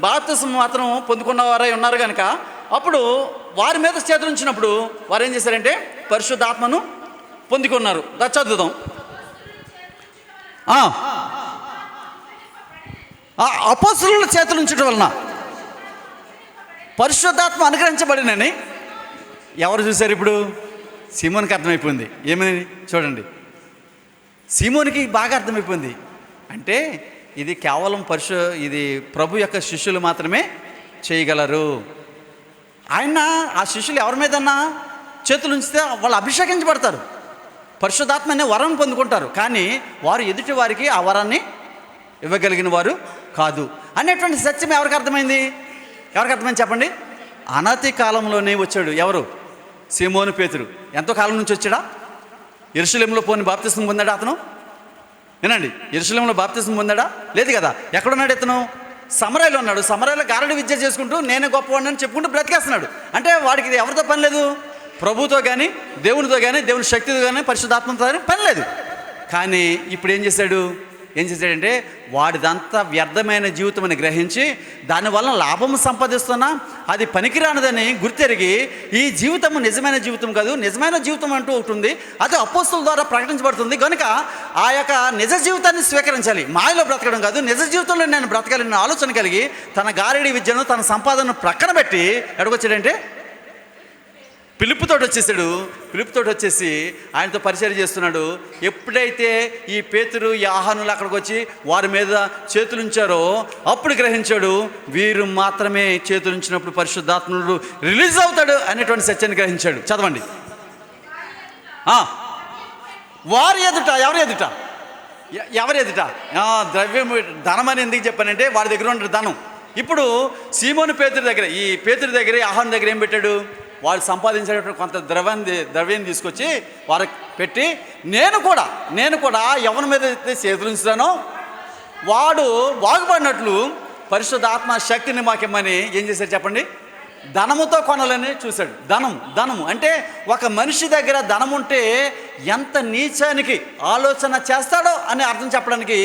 బాప్తిస్మం మాత్రం పొందుకున్న వారై ఉన్నారు. కనుక అప్పుడు వారి మీద చేతులుంచినప్పుడు వారు ఏం చేశారంటే పరిశుద్ధాత్మను పొందుకున్నారు. చదువుదాం. అపోస్తలుల చేతులుంచడం వలన పరిశుద్ధాత్మ అనుగ్రహించబడినని ఎవరు చూశారు? ఇప్పుడు సీమోనికి అర్థమైపోయింది. ఏమని చూడండి, సీమోనికి బాగా అర్థమైపోయింది. అంటే ఇది కేవలం ఇది ప్రభు యొక్క శిష్యులు మాత్రమే చేయగలరు. ఆయన ఆ శిష్యులు ఎవరి మీదన్నా చేతులు ఉంచితే వాళ్ళు అభిషేకించబడతారు, పరిశుద్ధాత్మ అనే వరం పొందుకుంటారు. కానీ వారు ఎదుటి వారికి ఆ వరాన్ని ఇవ్వగలిగిన వారు కాదు అనేటువంటి సత్యం ఎవరికి అర్థమైంది? చెప్పండి. అనతి కాలంలోనే వచ్చాడు. ఎవరు? సీమోను పేతురు. ఎంతో కాలం నుంచి వచ్చాడా? యెరూషలేములో బాప్తిస్మం పొందాడు అతను. వినండి, యెరూషలేములో బాప్తిస్మం పొందాడా? లేదు కదా. ఎక్కడున్నాడు ఇతను? సమరయలో ఉన్నాడు. సమరయలో గారడి విద్య చేసుకుంటూ నేనే గొప్పవాడిని అని చెప్పుకుంటూ బ్రతికేస్తున్నాడు. అంటే వాడికి ఎవరితో పని లేదు? ప్రభుతో కానీ, దేవునితో కానీ, దేవుని శక్తితో కానీ, పరిశుద్ధాత్మతో కానీ పని లేదు. కానీ ఇప్పుడు ఏం చేశాడంటే వాడిదంతా వ్యర్థమైన జీవితం అని గ్రహించి దానివల్ల లాభం సంపాదిస్తున్నా అది పనికిరానిదని గుర్తెరిగి ఈ జీవితం నిజమైన జీవితం కాదు, నిజమైన జీవితం అంటూ ఒకటి ఉంది, అది అపోస్తుల ద్వారా ప్రకటించబడుతుంది కనుక ఆ యొక్క నిజ జీవితాన్ని స్వీకరించాలి. మాయలో బ్రతకడం కాదు, నిజ జీవితంలో నేను బ్రతకాలని ఆలోచన కలిగి తన గారడి విద్యను, తన సంపాదనను ప్రక్కన పెట్టి ఎడగొచ్చాడంటే పిలుపుతోటి వచ్చేసి ఆయనతో పరిచయం చేస్తున్నాడు. ఎప్పుడైతే ఈ పేతురు, ఈ ఆహానులు అక్కడికి వచ్చి వారి మీద చేతులుంచారో అప్పుడు గ్రహించాడు, వీరు మాత్రమే చేతులుంచినప్పుడు పరిశుద్ధాత్ముడు రిలీజ్ అవుతాడు అనేటువంటి సత్యాన్ని గ్రహించాడు. చదవండి. వారి ఎదుట, ఎవరి ఎదుట? ద్రవ్యం, ధనం అని ఎందుకు చెప్పానంటే వాడి దగ్గర ఉన్న ధనం. ఇప్పుడు సీమోను పేతురు దగ్గర ఆహాను దగ్గర ఏం పెట్టాడు? వాళ్ళు సంపాదించేటప్పుడు కొంత ద్రవ్యాన్ని తీసుకొచ్చి వారికి పెట్టి నేను కూడా ఎవరి మీద అయితే చేతులుంచుతానో వాడు బాగుపడినట్లు పరిశుద్ధాత్మ శక్తిని మాకిమ్మని ఏం చేశాడు చెప్పండి? ధనముతో కొనాలని చూశాడు. ధనము అంటే ఒక మనిషి దగ్గర ధనం ఉంటే ఎంత నీచానికి ఆలోచన చేస్తాడో అని అర్థం చెప్పడానికి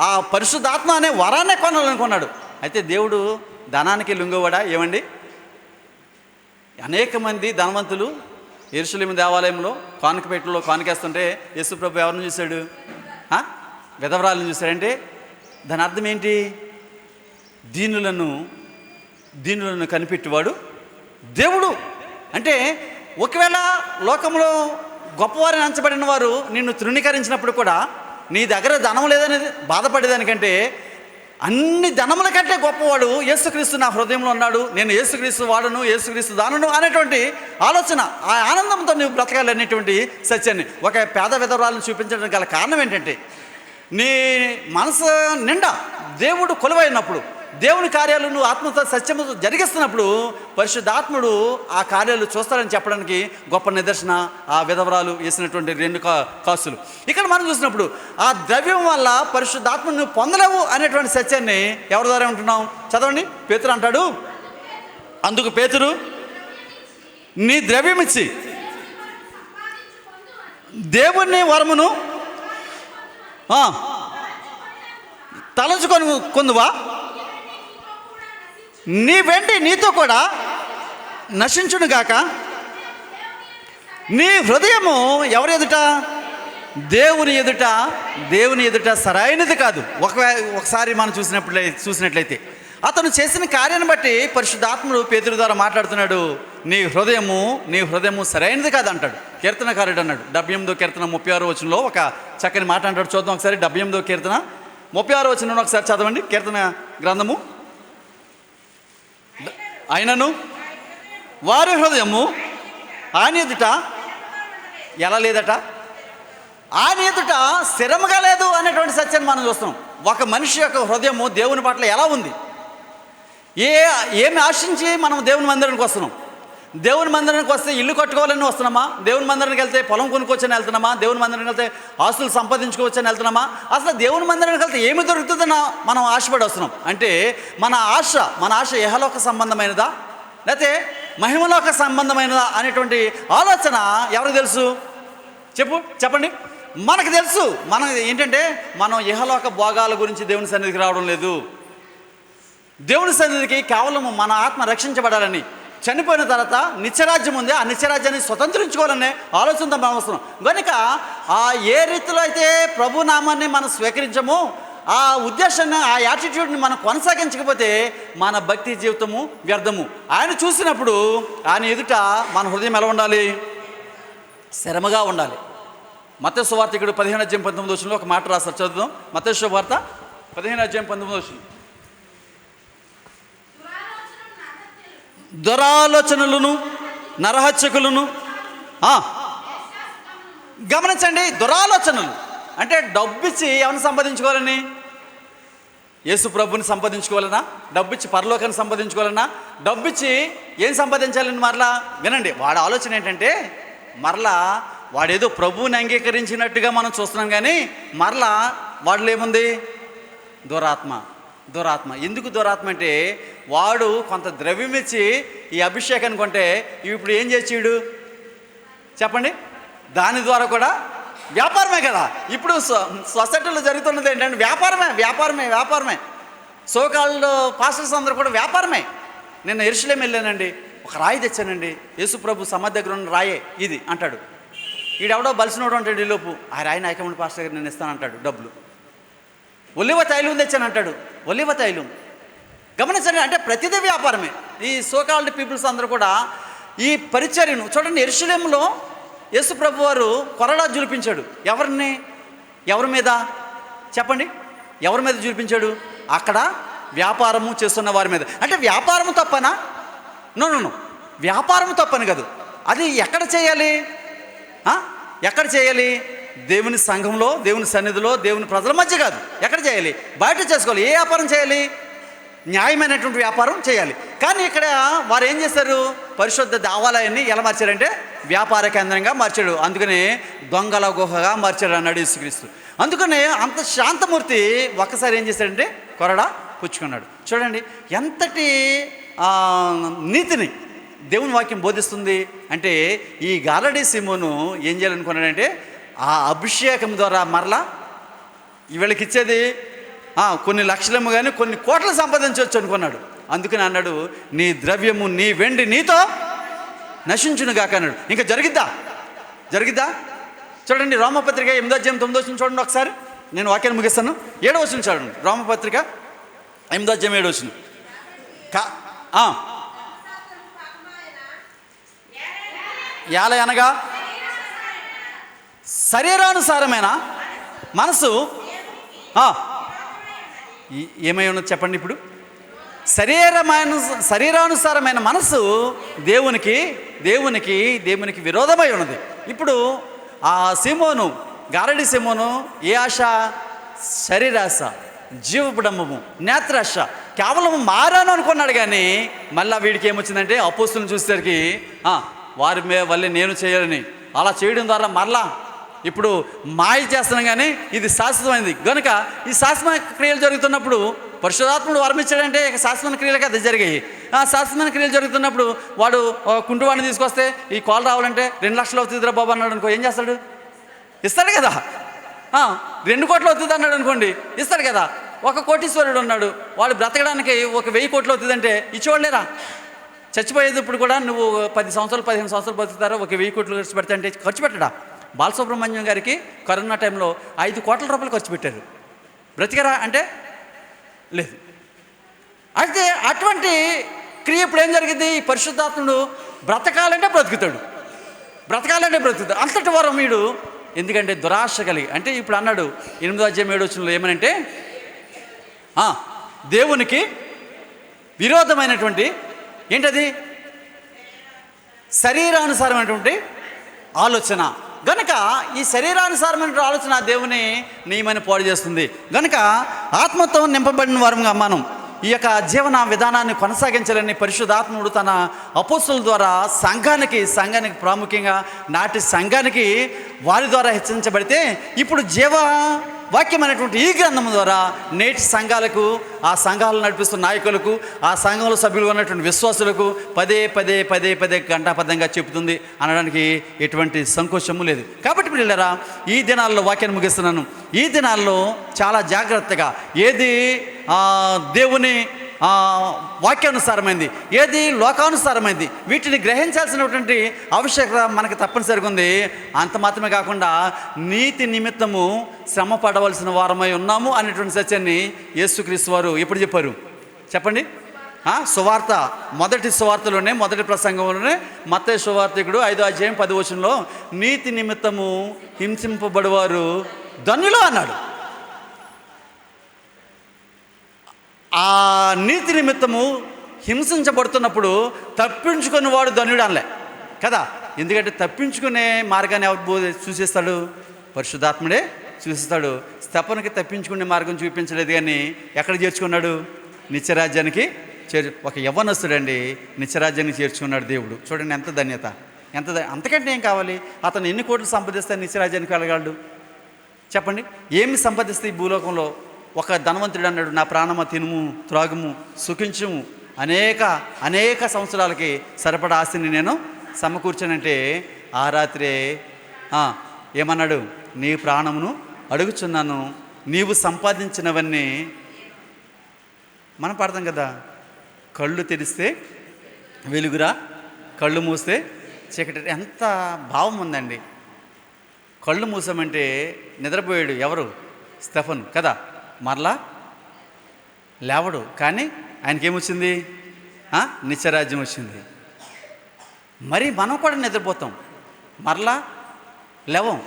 ఆ పరిశుద్ధాత్మ అనే వరాన్నే కొనాలనుకున్నాడు. అయితే దేవుడు ధనానికి లొంగవాడా? ఏమండి, అనేక మంది ధనవంతులు యెరూషలేము దేవాలయంలో కానుకపేటలో కానుకేస్తుంటే యేసు ప్రభు ఎవరిని చూశాడు? విధవరాలను చూశాడంటే దాని అర్థం ఏంటి? దీనులను కనిపెట్టేవాడు దేవుడు. అంటే ఒకవేళ లోకంలో గొప్పవారిని అంచబడిన వారు నిన్ను తృణీకరించినప్పుడు కూడా నీ దగ్గర ధనం లేదనేది బాధపడేదానికంటే అన్ని ధనముల కంటే గొప్పవాడు యేసుక్రీస్తు నా హృదయంలో ఉన్నాడు, నేను యేసుక్రీస్తు వాడను, యేసుక్రీస్తు దానను అనేటువంటి ఆలోచన, ఆ ఆనందంతో నువ్వు బ్రతకాలనేటువంటి సత్యాన్ని ఒక పేద విధవరాలను చూపించడానికి గల కారణం ఏంటంటే నీ మనసు నిండా దేవుడు కొలువైనప్పుడు, దేవుని కార్యాలు నువ్వు ఆత్మతో సత్యముతో జరిగిస్తున్నప్పుడు పరిశుద్ధాత్ముడు ఆ కార్యాలు చూస్తాడని చెప్పడానికి గొప్ప నిదర్శన ఆ విధవరాలు వేసినటువంటి 2 కాసులు. ఇక్కడ మనం చూసినప్పుడు ఆ ద్రవ్యం వల్ల పరిశుద్ధాత్మను నువ్వు పొందలేవు అనేటువంటి సత్యాన్ని ఎవరి ద్వారా ఉంటున్నాం? చదవండి. పేతురు అంటాడు, అందుకు పేతురు నీ ద్రవ్యం ఇచ్చి దేవుని వరమును తలంచుకొని కొందువా, నీ వెండి నీతో కూడా నశించునుగాక. నీ హృదయము ఎవరి ఎదుట? దేవుని ఎదుట సరైనది కాదు. ఒకసారి మనం చూసినట్లయితే అతను చేసిన కార్యాన్ని బట్టి పరిశుద్ధాత్ముడు పేతురు ద్వారా మాట్లాడుతున్నాడు. నీ హృదయము సరైనది కాదు అంటాడు. కీర్తనకారుడు అన్నాడు 78వ కీర్తన 36వ వచనంలో ఒక చక్కని మాట అంటాడు. చూద్దాం ఒకసారి. 78వ కీర్తన 36వ వచనంలో ఒకసారి చదవండి. కీర్తన గ్రంథము. ఆయనను వారి హృదయము ఆయన ఎదుట ఎలా లేదట? ఆయన ఎదుట స్థిరముగా లేదు అనేటువంటి సత్యాన్ని మనం చూస్తున్నాం. ఒక మనిషి యొక్క హృదయము దేవుని పట్ల ఎలా ఉంది? ఏమి ఆశించి మనం దేవుని మందిరానికి వస్తున్నాం? దేవుని మందిరానికి వస్తే ఇల్లు కట్టుకోవాలని వస్తున్నామా? దేవుని మందిరానికి వెళ్తే పొలం కొనుక్కోవచ్చని వెళ్తున్నామా? దేవుని మందిరానికి వెళ్తే ఆస్తులు సంపాదించుకోవచ్చని వెళ్తున్నామా? అసలు దేవుని మందిరానికి వెళ్తే ఏమి దొరుకుతుందని మనం ఆశపడి వస్తున్నాం. అంటే మన ఆశ యెహోలోక సంబంధమైనదా లేకపోతే మహిమలోక సంబంధమైనదా అనేటువంటి ఆలోచన ఎవరికి తెలుసు? చెప్పండి. మనకు తెలుసు. ఏంటంటే మనం యెహోలోక భోగాల గురించి దేవుని సన్నిధికి రావడం లేదు. దేవుని సన్నిధికి కేవలం మన ఆత్మ రక్షించబడాలని, చనిపోయిన తర్వాత నిత్యరాజ్యం ఉంది, ఆ నిత్యరాజ్యాన్ని స్వతంత్రించుకోవాలనే ఆలోచనతో మనం వస్తున్నాం. కనుక ఏ రీతిలో అయితే ప్రభు నామాన్ని మనం స్వీకరించమో ఆ ఉద్దేశాన్ని, ఆ యాటిట్యూడ్ని మనం కొనసాగించకపోతే మన భక్తి జీవితము వ్యర్థము. ఆయన చూసినప్పుడు ఆయన ఎదుట మన హృదయం ఎలా ఉండాలి? స్థిరముగా ఉండాలి. మత్తయి సువార్త 15:19 ఒక మాట రాస్తారు, చదువుదాం. మత్తయి సువార్త 15:19. దురాలోచనలను, నరహత్యకులను, గమనించండి. దురాలోచనలు అంటే డబ్బిచ్చి ఎవరిని సంపాదించుకోవాలని? యేసు ప్రభుని సంపాదించుకోవాలన్నా? డబ్బిచ్చి పరలోకాన్ని సంపాదించుకోవాలన్నా? డబ్బిచ్చి ఏం సంపాదించాలని? మరలా వినండి, వాడి ఆలోచన ఏంటంటే మరలా వాడేదో ప్రభువుని అంగీకరించినట్టుగా మనం చూస్తున్నాం, కానీ మరలా వాడిలో ఏముంది? దురాత్మ. ఎందుకు దురాత్మ అంటే వాడు కొంత ద్రవ్యం ఇచ్చి ఈ అభిషేకాన్ని కొంటే ఇప్పుడు ఏం చేసాడు చెప్పండి? దాని ద్వారా కూడా వ్యాపారమే కదా. ఇప్పుడు సొసైటీలో జరుగుతున్నది ఏంటంటే వ్యాపారమే. సోకాళ్ళు పాస్టర్స్ అందరూ కూడా వ్యాపారమే. నిన్న యెరూషలేం వెళ్ళానండి, ఒక రాయి తెచ్చానండి, యేసు ప్రభు సమాధి దగ్గర ఉన్న రాయే ఇది అంటాడు. ఈడెవడో బలిసినోడు అంటాడు, ఈలోపు ఆ రాయి నాయకమండి పాస్టర్ గారు నేను ఇస్తానంటాడు డబ్బులు. ఒలివ తైలం తెచ్చానంటాడు, ఒలివ తైలం. గమనించండి, అంటే ప్రతిదీ వ్యాపారమే. ఈ సోకాల్డ్ పీపుల్స్ అందరూ కూడా ఈ పరిచర్యను చూడండి. యెరూషలేములో యేసు ప్రభు వారు కొరడా జులిపించాడు. ఎవరి మీద చెప్పండి? ఎవరి మీద జులిపించాడు? అక్కడ వ్యాపారము చేస్తున్న వారి మీద. అంటే వ్యాపారము తప్పనా? నో, వ్యాపారము తప్పని కాదు. అది ఎక్కడ చేయాలి? ఎక్కడ చేయాలి? దేవుని సంఘంలో, దేవుని సన్నిధిలో, దేవుని ప్రజల మధ్య కాదు. ఎక్కడ చేయాలి? బయట చేసుకోవాలి. ఏ వ్యాపారం చేయాలి? న్యాయమైనటువంటి వ్యాపారం చేయాలి. కానీ ఇక్కడ వారు ఏం చేశారు? పరిశుద్ధ దేవాలయాన్ని ఎలా మార్చారంటే వ్యాపార కేంద్రంగా మార్చాడు. అందుకనే దొంగల గుహగా మార్చాడు అన్నాడు యేసుక్రీస్తు. అందుకనే అంత శాంతమూర్తి ఒక్కసారి ఏం చేశాడంటే కొరడా పుచ్చుకున్నాడు. చూడండి ఎంతటి నీతిని దేవుని వాక్యం బోధిస్తుంది అంటే. ఈ గారడీ సీమోను ఏం చేయాలనుకున్నాడంటే ఆ అభిషేకం ద్వారా మరలా వీళ్ళకి ఇచ్చేది కొన్ని లక్షలేమో కానీ కొన్ని కోట్లు సంపాదించవచ్చు అనుకున్నాడు. అందుకని అన్నాడు, నీ ద్రవ్యము నీ వెండి నీతో నశించును గాక అన్నాడు. ఇంకా జరిగిద్దా? చూడండి రోమపత్రిక 8:9 చూడండి ఒకసారి. నేను వాక్యాన్ని ముగిస్తాను. 7 చూడండి. రోమపత్రిక 8:7 యాల అనగా శరీరానుసారమైన మనసు ఏమై ఉన్నది చెప్పండి? ఇప్పుడు శరీరానుసారమైన మనసు దేవునికి విరోధమై ఉన్నది. ఇప్పుడు ఆ సీమోను, గారడీ సీమోను ఏ ఆశ? శరీరాశ, జీవపుడంబము, నేత్రాశ. కేవలం మారాను అనుకున్నాడు. కానీ మళ్ళీ వీడికి ఏమొచ్చిందంటే అపోస్తులను చూసేసరికి వారి వల్లే నేను చేయాలని అలా చేయడం ద్వారా మరలా ఇప్పుడు మాయ చేస్తున్నాం. కానీ ఇది శాశ్వతమైనది కనుక ఈ శాశ్వత క్రియలు జరుగుతున్నప్పుడు పరిశుద్ధాత్ముడు వరం ఇచ్చాడంటే శాశ్వత క్రియలకి అది జరిగాయి. శాశ్వత క్రియలు జరుగుతున్నప్పుడు వాడు కుంటువాడిని తీసుకొస్తే ఈ కాల్ రావాలంటే 2 లక్షలు అవుతుందిరా బాబు అన్నాడు అనుకో, ఏం చేస్తాడు? ఇస్తాడు కదా. 2 కోట్లు అవుతుంది అన్నాడు అనుకోండి, ఇస్తాడు కదా. ఒక కోటీశ్వరుడు ఉన్నాడు, వాడు బ్రతకడానికి 1000 కోట్లు అవుతుందంటే ఇచ్చేవాళ్ళేరా. చచ్చిపోయేది ఇప్పుడు కూడా నువ్వు 10 సంవత్సరాలు 15 సంవత్సరాలు బతుకుతారో 1000 కోట్లు ఖర్చు పెడతా అంటే ఖర్చు పెట్టడా? బాలసుబ్రహ్మణ్యం గారికి కరోనా టైంలో 5 కోట్ల రూపాయలు ఖర్చు పెట్టారు. బ్రతికరా అంటే లేదు. అయితే అటువంటి క్రియ ఇప్పుడు ఏం జరిగింది? ఈ పరిశుద్ధాత్ముడు బ్రతకాలంటే బ్రతుకుతాడు. అంతటి వరం వీడు. ఎందుకంటే దురాశ కలిగి. అంటే ఇప్పుడు అన్నాడు 8:7 ఏమనంటే దేవునికి విరోధమైనటువంటి ఏంటది? శరీరానుసారమైనటువంటి ఆలోచన. గనుక ఈ శరీరానుసారమైన ఆలోచన దేవుని నియమాన్ని పాడు చేస్తుంది. గనుక ఆత్మతో నింపబడిన వారంగా మనం ఈ యొక్క జీవన విధానాన్ని కొనసాగించాలని పరిశుద్ధాత్ముడు తన అపోస్తుల ద్వారా సంఘానికి ప్రాముఖ్యంగా నాటి సంఘానికి వారి ద్వారా హెచ్చరించబడితే ఇప్పుడు వాక్యం అనేటువంటి ఈ గ్రంథం ద్వారా నేటి సంఘాలకు, ఆ సంఘాలను నడిపిస్తున్న నాయకులకు, ఆ సంఘంలో సభ్యులు ఉన్నటువంటి విశ్వాసులకు పదే గంటాపదంగా చెబుతుంది అనడానికి ఎటువంటి సంకోచము లేదు. కాబట్టి పిల్లరా, ఈ దినాల్లో వాక్యాన్ని ముగిస్తున్నాను. ఈ దినాల్లో చాలా జాగ్రత్తగా ఏది దేవుని వాక్యానుసారమైంది, ఏది లోకానుసారమైంది, వీటిని గ్రహించాల్సినటువంటి ఆవశ్యకత మనకు తప్పనిసరిగా ఉంది. అంత మాత్రమే కాకుండా నీతి నిమిత్తము శ్రమ పడవలసిన వారమై ఉన్నాము అనేటువంటి సత్యాన్ని యేసుక్రీస్తు వారు ఎప్పుడు చెప్పారు చెప్పండి? సువార్త మొదటి ప్రసంగంలోనే మత్తయి సువార్తికుడు 5:10 నీతి నిమిత్తము హింసింపబడువారు ధన్యులు అన్నాడు. ఆ నీతి నిమిత్తము హింసించబడుతున్నప్పుడు తప్పించుకుని వాడు ధన్యుడు అనలే కదా. ఎందుకంటే తప్పించుకునే మార్గాన్ని ఎవరు సూచిస్తాడు? పరిశుద్ధాత్ముడే సూచిస్తాడు. స్తెఫనుకి తప్పించుకునే మార్గం చూపించలేదు, కానీ ఎక్కడ చేర్చుకున్నాడు? నిత్యరాజ్యానికి ఒక యవ్వనస్తుడండి నిత్యరాజ్యానికి చేర్చుకున్నాడు దేవుడు. చూడండి ఎంత ధన్యత, అంతకంటే ఏం కావాలి? అతను ఎన్ని కోట్లు సంపాదిస్తే నిత్యరాజ్యానికి వెళ్ళగలడు? చెప్పండి, ఏమి సంపాదిస్తే ఈ భూలోకంలో? ఒక ధనవంతుడు అన్నాడు, నా ప్రాణమ తినుము త్రాగుము సుఖించుము, అనేక సంవత్సరాలకి సరిపడా ఆస్తిని నేను సమకూర్చానంటే ఆ రాత్రే ఏమన్నాడు? నీ ప్రాణమును అడుగుచున్నాను, నీవు సంపాదించినవన్నీ. మనం పాడతాం కదా, కళ్ళు తెరిస్తే వెలుగురా, కళ్ళు మూస్తే చీకటి. ఎంత భావం ఉందండి. కళ్ళు మూసామంటే నిద్రపోయాడు ఎవరు? స్టెఫను కదా. మరలా లేవడు, కానీ ఆయనకేమొచ్చింది? నిత్యరాజ్యం వచ్చింది. మరి మనం కూడా నిద్రపోతాం, మరలా లేవం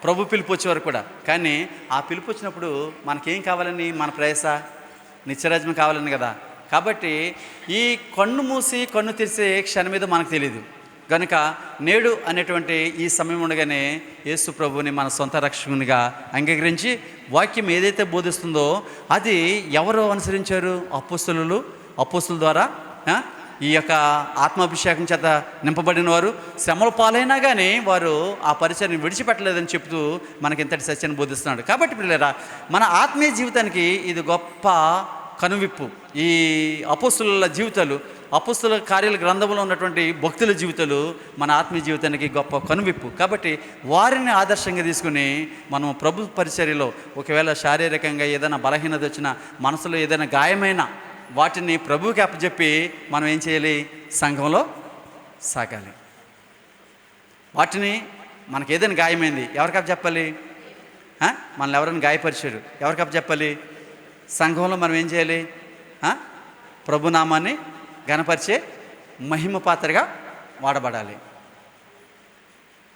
ప్రభు పిలుపు వచ్చేవారు కూడా. కానీ ఆ పిలుపు వచ్చినప్పుడు మనకేం కావాలని? మన ప్రయాస నిత్యరాజ్యం కావాలని కదా. కాబట్టి ఈ కన్ను మూసి కన్ను తెరిసే క్షణం మీద మనకు తెలియదు. కనుక నేడు అనేటువంటి ఈ సమయం ఉండగానే యేసు ప్రభువుని మన సొంత రక్షకునిగా అంగీకరించి వాక్యం ఏదైతే బోధిస్తుందో అది ఎవరు అనుసరించారు? అపోస్తుల ద్వారా ఈ యొక్క ఆత్మాభిషేకం చేత నింపబడిన వారు శ్రమల పాలైనా కానీ వారు ఆ పరిచయాన్ని విడిచిపెట్టలేదని చెప్తూ మనకి ఇంతటి సత్యాన్ని బోధిస్తున్నాడు. కాబట్టి పిల్లరా, మన ఆత్మీయ జీవితానికి ఇది గొప్ప కనువిప్పు. ఈ అపోస్తుల జీవితాలు, అపోస్తుల కార్యాల గ్రంథంలో ఉన్నటువంటి భక్తుల జీవితాలు మన ఆత్మీయ జీవితానికి గొప్ప కనువిప్పు. కాబట్టి వారిని ఆదర్శంగా తీసుకుని మనం ప్రభు పరిచర్యలో ఒకవేళ శారీరకంగా ఏదైనా బలహీనత వచ్చినా, మనసులో ఏదైనా గాయమైన వాటిని ప్రభువుకి అప్పచెప్పి మనం ఏం చేయాలి? సంఘంలో సాగాలి. వాటిని మనకి ఏదైనా గాయమైంది ఎవరికి అప్పచెప్పాలి? మనల్ని ఎవరైనా గాయపరిచారు ఎవరికి అప్పచెప్పాలి? సంఘంలో మనం ఏం చేయాలి? ప్రభునామాన్ని ఘనపరిచే మహిమ పాత్రగా వాడబడాలి.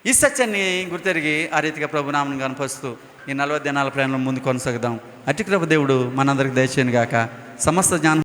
ఈ సత్యాన్ని గుర్తెరిగి ఆ రీతిగా ప్రభునామాన్ని కనపరుస్తూ ఈ 40 దినాల ప్రయాణంలో ముందు కొనసాగుదాం. అట్టి కృప దేవుడు మనందరికి దయచేయను గాక. సమస్త జ్ఞానం